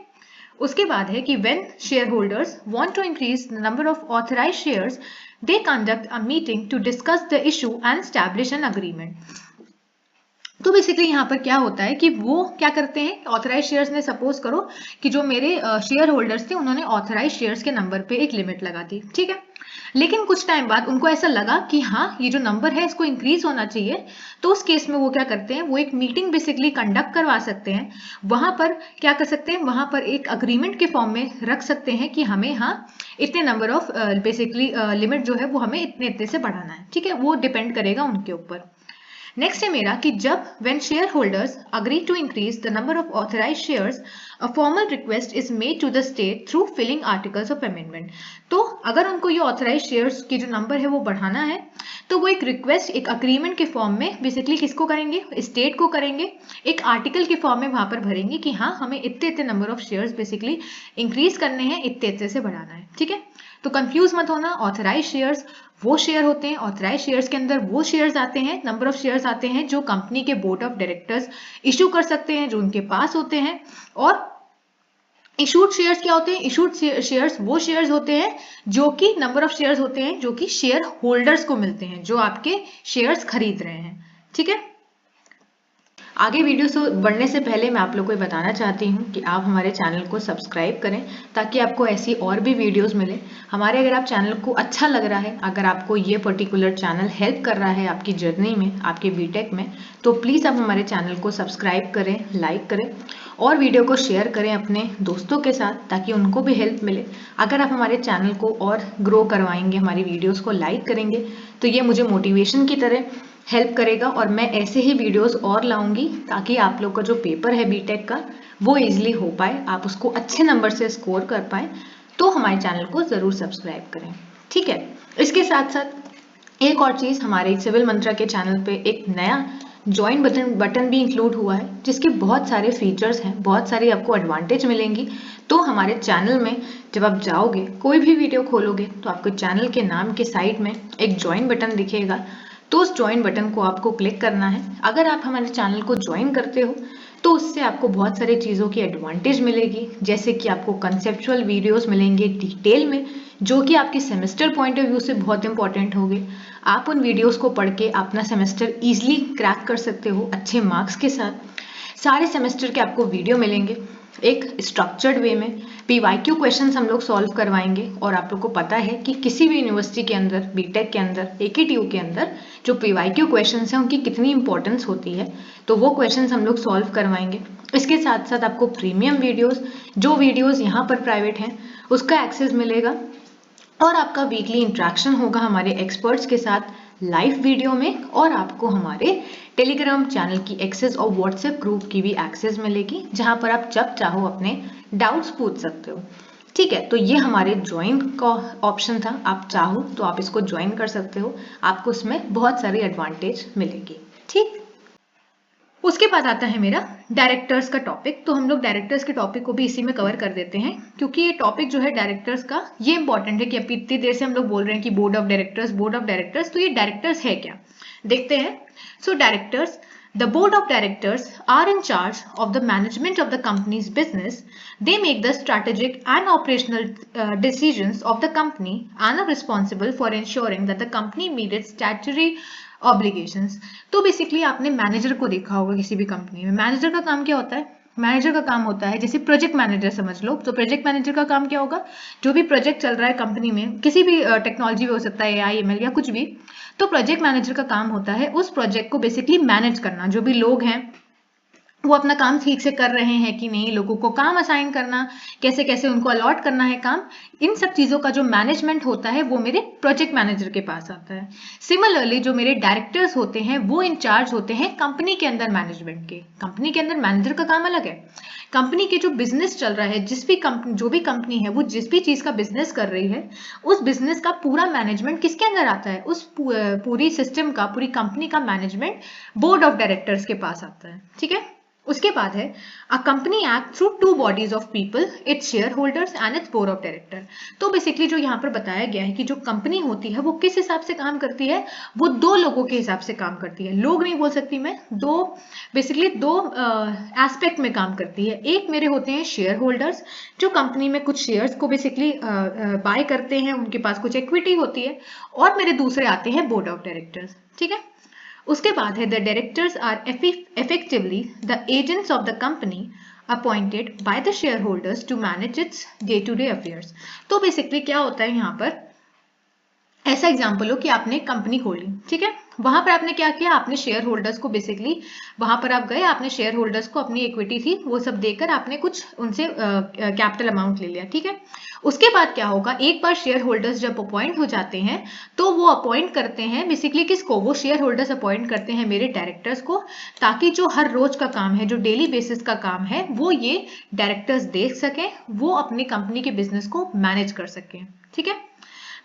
उसके बाद है कि when share holders want to increase the number of authorised shares they conduct a meeting to discuss the issue and establish an agreement. तो बेसिकली यहाँ पर क्या होता है कि वो क्या करते हैं, ऑथराइज शेयर्स ने सपोज करो कि जो मेरे शेयर होल्डर्स थे उन्होंने ऑथराइज शेयर्स के नंबर पे एक लिमिट लगा दी। ठीक है, लेकिन कुछ टाइम बाद उनको ऐसा लगा कि हाँ ये जो नंबर है इसको इंक्रीज होना चाहिए, तो उस केस में वो क्या करते हैं, वो एक मीटिंग बेसिकली कंडक्ट करवा सकते हैं। वहां पर क्या कर सकते हैं, वहां पर एक अग्रीमेंट के फॉर्म में रख सकते हैं कि हमें हाँ इतने नंबर ऑफ बेसिकली लिमिट जो है वो हमें इतने इतने से बढ़ाना है। ठीक है, वो डिपेंड करेगा उनके ऊपर। नेक्स्ट है मेरा कि जब when shareholders agree to increase the number of authorized shares, a formal request is made to the state through filling articles of amendment। तो अगर उनको ये ऑथराइज शेयर्स की जो नंबर है वो बढ़ाना है, तो वो एक रिक्वेस्ट एक अग्रीमेंट के फॉर्म में बेसिकली किसको करेंगे, स्टेट को करेंगे, एक आर्टिकल के फॉर्म में वहां पर भरेंगे कि हाँ हमें इतने इतने number of shares basically increase करने हैं, इतने इतने से बढ़ाना है। ठीक है, तो कंफ्यूज मत होना, ऑथराइज शेयर्स वो शेयर होते हैं, ऑथराइज शेयर्स के अंदर वो शेयर्स आते हैं, नंबर ऑफ शेयर्स आते हैं जो कंपनी के बोर्ड ऑफ डायरेक्टर्स इशू कर सकते हैं, जो उनके पास होते हैं। और इशूड शेयर्स क्या होते हैं, इशूड शेयर्स वो शेयर्स होते हैं जो कि नंबर ऑफ शेयर्स होते हैं जो कि शेयर होल्डर्स को मिलते हैं, जो आपके शेयर्स खरीद रहे हैं। ठीक है, आगे वीडियो से बढ़ने से पहले मैं आप लोगों को बताना चाहती हूँ कि आप हमारे चैनल को सब्सक्राइब करें ताकि आपको ऐसी और भी वीडियोस मिले हमारे। अगर आप चैनल को अच्छा लग रहा है, अगर आपको ये पर्टिकुलर चैनल हेल्प कर रहा है आपकी जर्नी में, आपके बीटेक में, तो प्लीज़ आप हमारे चैनल को सब्सक्राइब करें, लाइक करें और वीडियो को शेयर करें अपने दोस्तों के साथ ताकि उनको भी हेल्प मिले। अगर आप हमारे चैनल को और ग्रो करवाएंगे, हमारी वीडियोस को लाइक करेंगे, तो ये मुझे मोटिवेशन की तरह हेल्प करेगा और मैं ऐसे ही वीडियोस और लाऊंगी ताकि आप लोग का जो पेपर है बीटेक का वो इजीली हो पाए, आप उसको अच्छे नंबर से स्कोर कर पाए। तो हमारे चैनल को ज़रूर सब्सक्राइब करें। ठीक है, इसके साथ साथ एक और चीज़, हमारे सिविल मंत्रा के चैनल पे एक नया ज्वाइन बटन भी इंक्लूड हुआ है जिसके बहुत सारे फीचर्स हैं, बहुत सारी आपको एडवांटेज मिलेंगी। तो हमारे चैनल में जब आप जाओगे, कोई भी वीडियो खोलोगे, तो आपको चैनल के नाम के साइड में एक ज्वाइन बटन दिखेगा, तो उस ज्वाइन बटन को आपको क्लिक करना है। अगर आप हमारे चैनल को ज्वाइन करते हो तो उससे आपको बहुत सारी चीज़ों की एडवांटेज मिलेगी, जैसे कि आपको कंसेप्चुअल वीडियोस मिलेंगे डिटेल में, जो कि आपकी सेमेस्टर पॉइंट ऑफ व्यू से बहुत इंपॉर्टेंट होंगे। आप उन वीडियोस को पढ़ के अपना सेमेस्टर ईजिली क्रैक कर सकते हो अच्छे मार्क्स के साथ। सारे सेमेस्टर के आपको वीडियो मिलेंगे एक स्ट्रक्चर्ड वे में। पीवाईक्यू क्वेश्चंस हम लोग सॉल्व करवाएंगे और आप लोग को पता है कि किसी भी यूनिवर्सिटी के अंदर, बीटेक के अंदर, एकेटीयू के अंदर जो पीवाईक्यू क्वेश्चंस हैं उनकी कितनी इंपॉर्टेंस होती है, तो वो क्वेश्चंस हम लोग सॉल्व करवाएंगे। इसके साथ साथ आपको प्रीमियम वीडियोस, जो वीडियोस यहाँ पर प्राइवेट हैं, उसका एक्सेस मिलेगा और आपका वीकली इंटरेक्शन होगा हमारे एक्सपर्ट्स के साथ लाइव वीडियो में, और आपको हमारे टेलीग्राम चैनल की एक्सेस और व्हाट्सएप ग्रुप की भी एक्सेस मिलेगी, जहां पर आप जब चाहो अपने डाउट्स पूछ सकते हो। ठीक है, तो ये हमारे ज्वाइन का ऑप्शन था, आप चाहो तो आप इसको ज्वाइन कर सकते हो, आपको इसमें बहुत सारी एडवांटेज मिलेगी। ठीक, उसके बाद आता है मेरा डायरेक्टर्स का टॉपिक। तो हम लोग डायरेक्टर्स के टॉपिक को भी इसी में कवर कर देते हैं, क्योंकि ये टॉपिक जो है डायरेक्टर्स का, ये इंपॉर्टेंट है कि अभी इतनी देर से हम लोग बोल रहे हैं कि board of directors, board of directors, तो ये डायरेक्टर्स है क्या, देखते हैं। सो directors, the board of directors are in charge of the management of the company's business. They make the strategic and operational decisions of the company and are responsible for ensuring that the company meets its statutory obligations. तो basically आपने manager को देखा होगा किसी भी company में। Manager का काम क्या होता है, मैनेजर का काम होता है, जैसे प्रोजेक्ट मैनेजर समझ लो, तो प्रोजेक्ट मैनेजर का काम क्या होगा, जो भी प्रोजेक्ट चल रहा है कंपनी में, किसी भी टेक्नोलॉजी में हो सकता है, AI ML या कुछ भी, तो प्रोजेक्ट मैनेजर का काम होता है उस प्रोजेक्ट को बेसिकली मैनेज करना। जो भी लोग हैं वो अपना काम ठीक से कर रहे हैं कि नहीं, लोगों को काम असाइन करना, कैसे कैसे उनको अलॉट करना है काम, इन सब चीज़ों का जो मैनेजमेंट होता है वो मेरे प्रोजेक्ट मैनेजर के पास आता है। सिमिलरली जो मेरे डायरेक्टर्स होते हैं वो इंचार्ज होते हैं कंपनी के अंदर मैनेजमेंट के। कंपनी के अंदर मैनेजर का काम अलग है। कंपनी के जो बिजनेस चल रहा है, जो भी कंपनी है वो जिस भी चीज़ का बिजनेस कर रही है, उस बिजनेस का पूरा मैनेजमेंट किसके अंदर आता है, उस पूरी सिस्टम का, पूरी कंपनी का मैनेजमेंट बोर्ड ऑफ डायरेक्टर्स के पास आता है। ठीक है। उसके बाद है a company act through two bodies of people, its share holders and it's board of director. तो बेसिकली जो यहाँ पर बताया गया है कि जो कंपनी होती है वो किस हिसाब से काम करती है, वो दो लोगों के हिसाब से काम करती है। लोग नहीं बोल सकती मैं, बेसिकली दो एस्पेक्ट में काम करती है। एक मेरे होते हैं शेयर होल्डर्स, जो कंपनी में कुछ शेयर्स को बेसिकली बाय करते हैं, उनके पास कुछ इक्विटी होती है। और मेरे दूसरे आते हैं बोर्ड ऑफ डायरेक्टर्स। ठीक है। उसके बाद है the directors are effectively the agents of the company appointed by the share holders to manage its day to day affairs. तो बेसिकली क्या होता है यहाँ पर, ऐसा एग्जाम्पल हो कि आपने कंपनी खोली, ठीक है, वहां पर आपने क्या किया, आपने शेयर होल्डर्स को बेसिकली, वहां पर आप गए, आपने शेयर होल्डर्स को अपनी इक्विटी थी वो सब देकर आपने कुछ उनसे कैपिटल अमाउंट ले लिया। ठीक है। उसके बाद क्या होगा, एक बार शेयर होल्डर्स जब अपॉइंट हो जाते हैं तो वो अपॉइंट करते हैं बेसिकली किसको, वो शेयर होल्डर्स अपॉइंट करते हैं मेरे डायरेक्टर्स को, ताकि जो हर रोज का काम है, जो डेली बेसिस का काम है, वो ये डायरेक्टर्स देख सकें, वो अपनी कंपनी के बिजनेस को मैनेज कर सकें। ठीक है।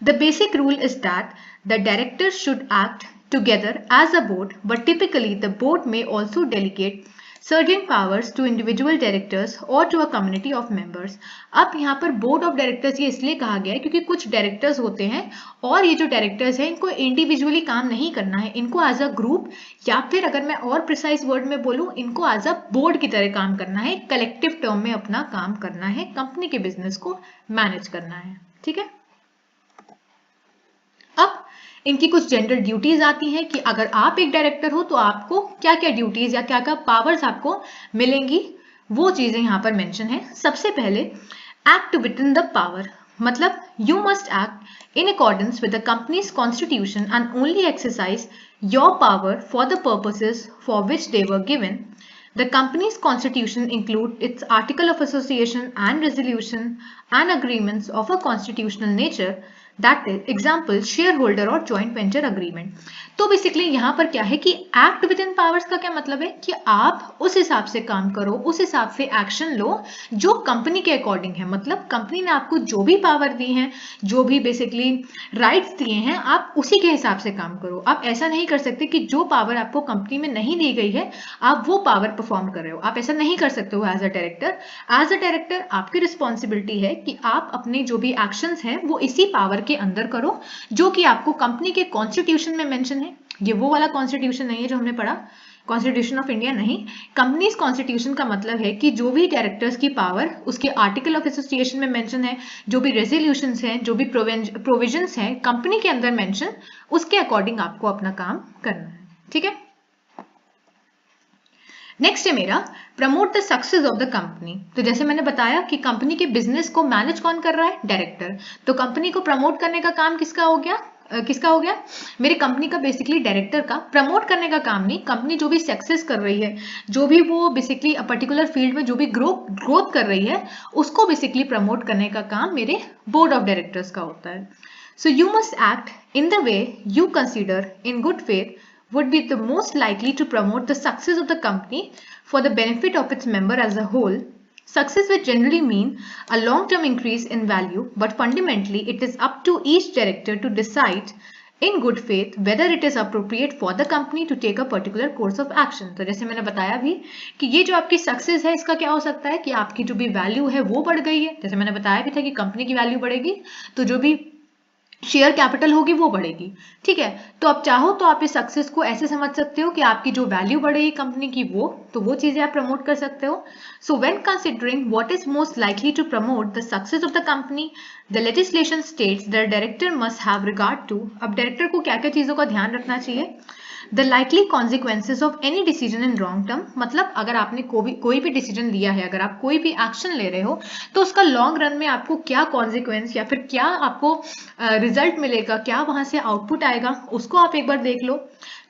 The basic rule is that the directors should act together as a board, but typically the board may also delegate certain powers to individual directors or to a community of members. अब यहाँ पर board of directors ये इसलिए कहा गया है क्योंकि कुछ डायरेक्टर्स होते हैं और ये जो डायरेक्टर्स हैं इनको इंडिविजुअली काम नहीं करना है, इनको एज अ ग्रुप, या फिर अगर मैं और प्रिसाइज वर्ड में बोलूँ, इनको एज अ बोर्ड की तरह काम करना है, कलेक्टिव टर्म में अपना काम करना है, कंपनी के बिजनेस को मैनेज करना है। ठीक है। अब इनकी कुछ जनरल ड्यूटीज आती हैं कि अगर आप एक डायरेक्टर हो तो आपको क्या क्या ड्यूटीज या क्या क्या पावर्स आपको मिलेंगी, वो चीजें यहाँ पर मेंशन है। सबसे पहले act within the power, मतलब you must act in accordance with the company's constitution and only exercise your power for the purposes for which they were given. The company's constitution includes its article of association and resolution and agreements of a constitutional nature, that is example shareholder और joint venture agreement। तो basically यहाँ पर क्या है कि act with in powers का क्या मतलब है कि आप उस हिसाब से काम करो, उस हिसाब से एक्शन लो जो कंपनी के अकॉर्डिंग है। मतलब कंपनी ने आपको जो भी पावर दी है, जो भी बेसिकली राइट्स दिए हैं, आप उसी के हिसाब से काम करो। आप ऐसा नहीं कर सकते कि जो पावर आपको कंपनी में नहीं दी गई है आप वो पावर परफॉर्म कर रहे हो, आप ऐसा नहीं कर सकते हो as a director. As a director आपकी रिस्पॉन्सिबिलिटी है कि आप अपने जो भी एक्शंस हैं वो इसी पावर के अंदर करो जो कि आपको कंपनी के कॉन्स्टिट्यूशन में मेंशन है। ये वो वाला कॉन्स्टिट्यूशन नहीं है जो हमने पढ़ा, कॉन्स्टिट्यूशन ऑफ इंडिया नहीं। कंपनीज कॉन्स्टिट्यूशन का मतलब है कि जो भी डायरेक्टर्स की पावर उसके आर्टिकल ऑफ एसोसिएशन में मेंशन है, जो भी रेजोल्यूशंस हैं, जो भी प्रोविजंस हैं कंपनी के अंदर मेंशन, उसके अकॉर्डिंग आपको अपना काम करना है। ठीक है। नेक्स्ट है मेरा promote the success of the company. तो जैसे मैंने बताया कि कंपनी के बिजनेस को मैनेज कौन कर रहा है, डायरेक्टर। तो कंपनी को प्रमोट करने का काम किसका हो गया, मेरी कंपनी का, बेसिकली डायरेक्टर का। प्रमोट करने का काम नहीं, कंपनी जो भी सक्सेस कर रही है, जो भी वो बेसिकली पर्टिकुलर फील्ड में जो भी ग्रोथ कर रही है, उसको बेसिकली प्रमोट करने का काम मेरे बोर्ड ऑफ डायरेक्टर्स का होता है। So you must act in the way you consider in good faith would be the most likely to promote the success of the company for the benefit of its member as a whole. Success will generally mean a long-term increase in value, but fundamentally it is up to each director to decide in good faith whether it is appropriate for the company to take a particular course of action। तो जैसे मैंने बताया भी कि ये जो आपकी success है इसका क्या हो सकता है कि आपकी जो भी वैल्यू है वो बढ़ गई है। जैसे मैंने बताया भी था कि कंपनी की वैल्यू बढ़ेगी तो जो भी शेयर कैपिटल होगी वो बढ़ेगी। ठीक है। तो आप चाहो तो आप इस सक्सेस को ऐसे समझ सकते हो कि आपकी जो वैल्यू बढ़ेगी कंपनी की, वो चीजें आप प्रमोट कर सकते हो। So when considering what is most likely to promote the success of the company, the legislation states the director must have regard to. अब डायरेक्टर को क्या क्या चीजों का ध्यान रखना चाहिए, the likely consequences of any decision in long term. मतलब अगर आपने कोई भी डिसीजन लिया है, अगर आप कोई भी एक्शन ले रहे हो, तो उसका लॉन्ग रन में आपको क्या कॉन्सिक्वेंस या फिर क्या आपको रिजल्ट मिलेगा, क्या वहां से आउटपुट आएगा, उसको आप एक बार देख लो।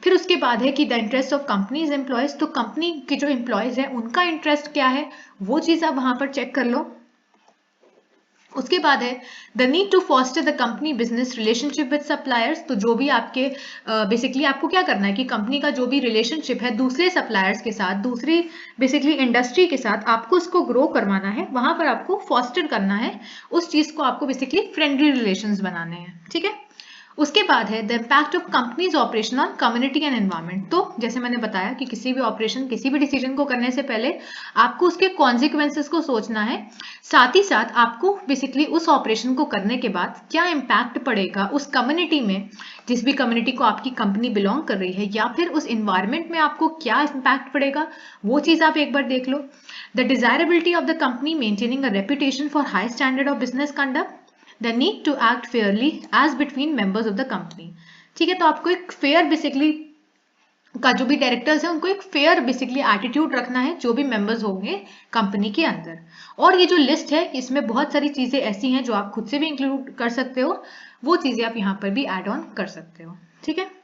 फिर उसके बाद है कि the interest of companies employees. तो कंपनी के आपके जो एम्प्लॉयज हैं उनका इंटरेस्ट क्या है, वो चीज आप वहां पर चेक कर लो। उसके बाद है the need to foster the company business relationship with suppliers. तो जो भी आपके बेसिकली आपको क्या करना है कि कंपनी का जो भी रिलेशनशिप है दूसरे सप्लायर्स के साथ, दूसरी बेसिकली इंडस्ट्री के साथ, आपको उसको ग्रो करवाना है, वहां पर आपको फॉस्टर करना है, उस चीज को आपको बेसिकली फ्रेंडली रिलेशंस बनाने हैं, ठीक है। उसके बाद है the impact of companies operation on community and environment. तो जैसे मैंने बताया कि किसी भी ऑपरेशन, किसी भी डिसीजन को करने से पहले आपको उसके कॉन्सिक्वेंसेस को सोचना है, साथ ही साथ आपको बेसिकली उस ऑपरेशन को करने के बाद क्या इम्पैक्ट पड़ेगा उस कम्युनिटी में, जिस भी कम्युनिटी को आपकी कंपनी बिलोंग कर रही है, या फिर उस इन्वायरमेंट में आपको क्या इम्पैक्ट पड़ेगा, वो चीज आप एक बार देख लो। The desirability of the company maintaining a reputation for high standard of business conduct, the need to act fairly as between members of the company। ठीक है, तो आपको एक फेयर बेसिकली का जो भी डायरेक्टर्स हैं उनको एक फेयर बेसिकली एटीट्यूड रखना है जो भी मेंबर्स होंगे कंपनी के अंदर। और ये जो लिस्ट है इसमें बहुत सारी चीजें ऐसी हैं जो आप खुद से भी इंक्लूड कर सकते हो, वो चीजें आप यहाँ पर भी ऐड ऑन कर सकते हो, ठीक है।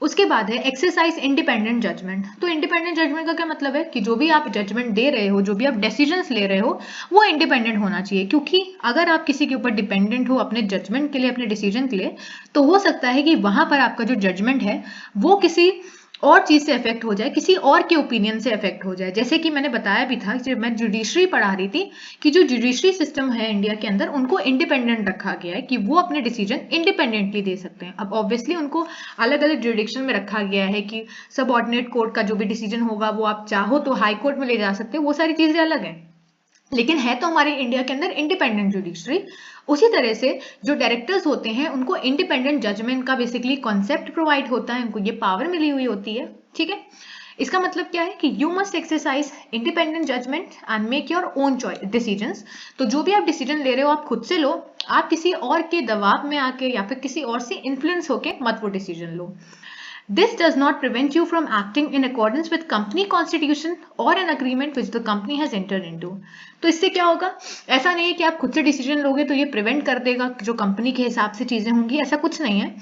उसके बाद है एक्सरसाइज इंडिपेंडेंट जजमेंट। तो इंडिपेंडेंट जजमेंट का क्या मतलब है कि जो भी आप जजमेंट दे रहे हो, जो भी आप डिसीजंस ले रहे हो, वो इंडिपेंडेंट होना चाहिए। क्योंकि अगर आप किसी के ऊपर डिपेंडेंट हो अपने जजमेंट के लिए, अपने डिसीजन के लिए, तो हो सकता है कि वहां पर आपका जो जजमेंट है वो किसी और चीज से अफेक्ट हो जाए, किसी और के ओपिनियन से अफेक्ट हो जाए। जैसे कि मैंने बताया भी था जब मैं जुडिशरी पढ़ा रही थी कि जो जुडिशरी सिस्टम है इंडिया के अंदर, उनको इंडिपेंडेंट रखा गया है कि वो अपने डिसीजन इंडिपेंडेंटली दे सकते हैं। अब ऑब्वियसली उनको अलग अलग जुडिक्शन में रखा गया है कि सबऑर्डिनेट कोर्ट का जो भी डिसीजन होगा वो आप चाहो तो हाई कोर्ट में ले जा सकते हो, वो सारी चीजें अलग हैं, लेकिन है तो हमारे इंडिया के अंदर इंडिपेंडेंट जुडिशरी। उसी तरह से जो डायरेक्टर्स होते हैं उनको इंडिपेंडेंट जजमेंट का बेसिकली कॉन्सेप्ट प्रोवाइड होता है, उनको ये पावर मिली हुई होती है, ठीक है। इसका मतलब क्या है कि you must exercise independent judgement and make your own decisions. तो जो भी आप डिसीजन ले रहे हो आप खुद से लो, आप किसी और के दबाव में आके या फिर किसी और से इन्फ्लुएंस होके मत वो decision low. This does not prevent you from acting in accordance with company constitution or an agreement which the company has entered into। तो इससे क्या होगा, ऐसा नहीं है कि आप खुद से डिसीजन लोगे तो ये प्रिवेंट कर देगा जो कंपनी के हिसाब से चीजें होंगी, ऐसा कुछ नहीं है।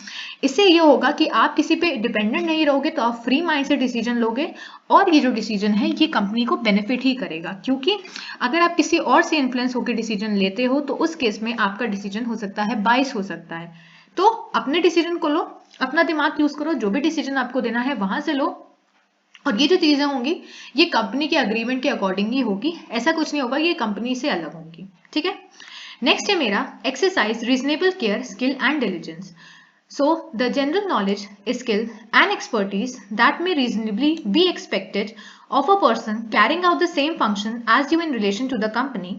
इससे ये होगा कि आप किसी पे डिपेंडेंट नहीं रहोगे, तो आप फ्री माइंड से डिसीजन लोगे और ये जो डिसीजन है ये कंपनी को बेनिफिट ही करेगा। क्योंकि अगर आप किसी और से इन्फ्लुएंस होकर डिसीजन लेते हो तो उस केस में आपका डिसीजन हो सकता है बाइस हो सकता है। तो अपने डिसीजन को लो, अपना दिमाग यूज करो, जो भी डिसीजन आपको देना है वहां से लो, और ये जो चीजें होंगी ये कंपनी के अग्रीमेंट के अकॉर्डिंग ही होगी, ऐसा कुछ नहीं होगा ये कंपनी से अलग होंगी, ठीक है। नेक्स्ट है मेरा exercise reasonable care skill and diligence. So, the general knowledge, skill and expertise that may reasonably be expected of a person carrying out the same function as you in relation to the company,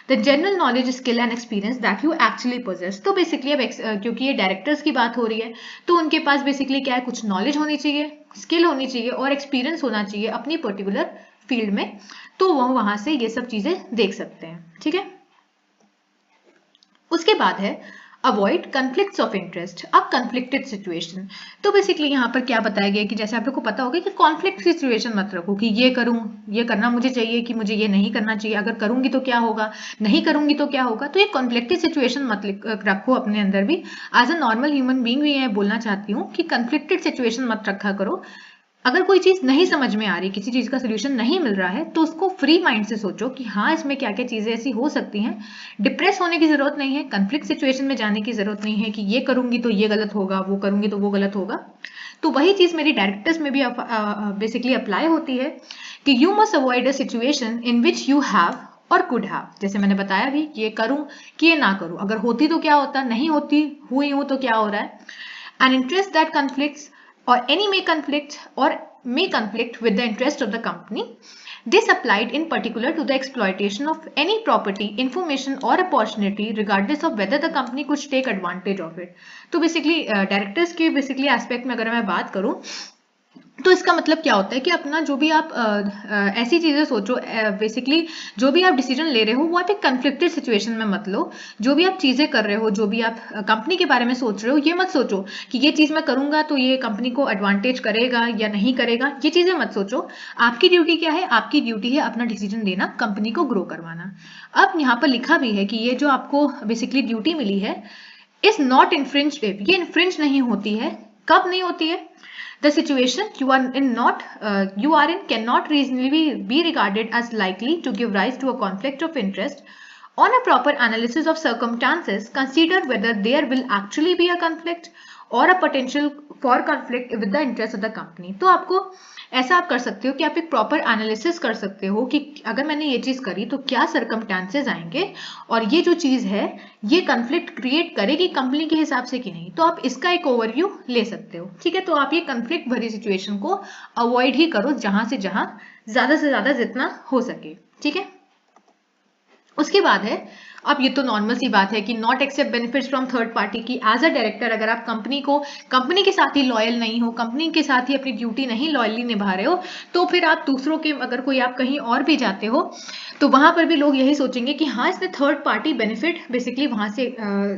the general knowledge, skill and experience that you actually possess। तो basically अब क्योंकि ये directors की बात हो रही है तो उनके पास बेसिकली क्या है, कुछ नॉलेज होनी चाहिए, स्किल होनी चाहिए और एक्सपीरियंस होना चाहिए अपनी पर्टिकुलर फील्ड में, तो वो वहां से ये सब चीजें देख सकते हैं, ठीक है। उसके बाद है अवॉइड कन्फ्लिक्ट्स ऑफ इंटरेस्ट। अब कन्फ्लिक्टेड सिचुएशन, तो बेसिकली यहाँ पर क्या बताया गया कि जैसे आप लोग को पता होगा कि कॉन्फ्लिक्ट सिचुएशन मत रखो कि ये करूं, ये करना मुझे चाहिए कि मुझे ये नहीं करना चाहिए, अगर करूंगी तो क्या होगा, नहीं करूंगी तो क्या होगा। तो ये कॉन्फ्लिक्टेड सिचुएशन मत रखो अपने अंदर भी। As a normal human being भी मैं बोलना चाहती हूँ कि कन्फ्लिक्टेड सिचुएशन मत रखा करो। अगर कोई चीज नहीं समझ में आ रही, किसी चीज का सोल्यूशन नहीं मिल रहा है, तो उसको फ्री माइंड से सोचो कि हाँ इसमें क्या क्या चीजें ऐसी हो सकती हैं। डिप्रेस होने की जरूरत नहीं है, कन्फ्लिक्ट सिचुएशन में जाने की जरूरत नहीं है कि ये करूंगी तो ये गलत होगा, वो करूंगी तो वो गलत होगा। तो वही चीज मेरी डायरेक्टर्स में भी बेसिकली अप्लाई होती है कि you must avoid a situation in which you have और कुड हैव। जैसे मैंने बताया भी कि ये करूं कि ये ना करूं, अगर होती तो क्या होता, नहीं होती हुई हूं तो क्या हो रहा है। An interest that conflicts or any may conflict with the interest of the company. This applied in particular to the exploitation of any property, information or opportunity regardless of whether the company could take advantage of it। तो basically directors के basically aspect में अगर मैं बात करूं तो इसका मतलब क्या होता है कि अपना जो भी आप ऐसी चीजें सोचो, बेसिकली जो भी आप डिसीजन ले रहे हो वो आप एक कन्फ्लिक्टेड सिचुएशन में मत लो। जो भी आप चीजें कर रहे हो, जो भी आप कंपनी के बारे में सोच रहे हो, ये मत सोचो कि ये चीज मैं करूंगा तो ये कंपनी को एडवांटेज करेगा या नहीं करेगा, ये चीजें मत सोचो। आपकी ड्यूटी क्या है, आपकी ड्यूटी है अपना डिसीजन लेना, कंपनी को ग्रो करवाना। अब यहाँ पर लिखा भी है कि ये जो आपको बेसिकली ड्यूटी मिली है इज नॉट इन्फ्रिंज्ड, ये इन्फ्रिंज नहीं होती है। कब नहीं होती है, The situation you are in cannot reasonably be regarded as likely to give rise to a conflict of interest. On a proper analysis of circumstances, consider whether there will actually be a conflict or a potential for conflict with the interest of the company. तो आपको ऐसा आप कर सकते हो कि आप एक प्रॉपर एनालिसिस कर सकते हो कि अगर मैंने ये चीज करी तो क्या सर्कमस्टांसेस आएंगे और ये जो चीज है ये कन्फ्लिक्ट क्रिएट करेगी कंपनी के हिसाब से कि नहीं। तो आप इसका एक ओवरव्यू ले सकते हो, ठीक है। तो आप ये कन्फ्लिक्ट भरी सिचुएशन को अवॉइड ही करो जहां से ज्यादा जितना हो सके, ठीक है। उसके बाद है, अब ये तो नॉर्मल सी बात है कि not accept benefits from third party की एज अ डायरेक्टर अगर आप कंपनी के साथ ही लॉयल नहीं हो, कंपनी के साथ ही अपनी ड्यूटी नहीं लॉयली निभा रहे हो, तो फिर आप दूसरों के अगर कोई आप कहीं और भी जाते हो तो वहां पर भी लोग यही सोचेंगे कि हाँ इसने थर्ड पार्टी बेनिफिट बेसिकली वहां से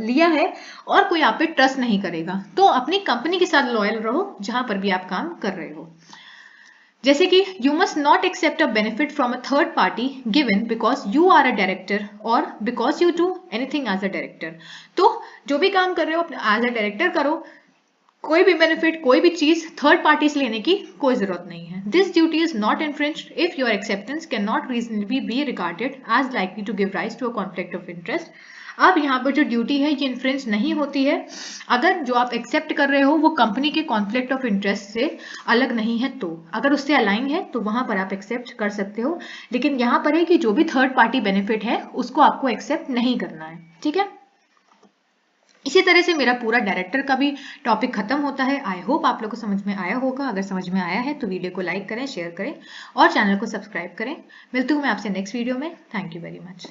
लिया है और कोई आप पे ट्रस्ट नहीं करेगा। तो अपनी कंपनी के साथ लॉयल रहो जहां पर भी आप काम कर रहे हो। जैसे कि you must not accept a benefit from a third party given because you are a director और because you do anything as a director. तो जो भी काम कर रहे हो एज अ डायरेक्टर करो, कोई भी बेनिफिट कोई भी चीज थर्ड पार्टी से लेने की कोई जरूरत नहीं है। This duty is not infringed if your acceptance can not reasonably be regarded as likely to give rise to a conflict of interest. अब यहाँ पर जो ड्यूटी है ये इन्फ्रिंज नहीं होती है अगर जो आप एक्सेप्ट कर रहे हो वो कंपनी के कॉन्फ्लिक्ट ऑफ इंटरेस्ट से अलग नहीं है। तो अगर उससे अलाइन है तो वहां पर आप एक्सेप्ट कर सकते हो, लेकिन यहाँ पर है कि जो भी थर्ड पार्टी बेनिफिट है उसको आपको एक्सेप्ट नहीं करना है, ठीक है। इसी तरह से मेरा पूरा डायरेक्टर का भी टॉपिक खत्म होता है। आई होप आप लोग को समझ में आया होगा। अगर समझ में आया है तो वीडियो को लाइक करें, शेयर करें और चैनल को सब्सक्राइब करें। मिलती हूँ मैं आपसे नेक्स्ट वीडियो में। Thank you very much.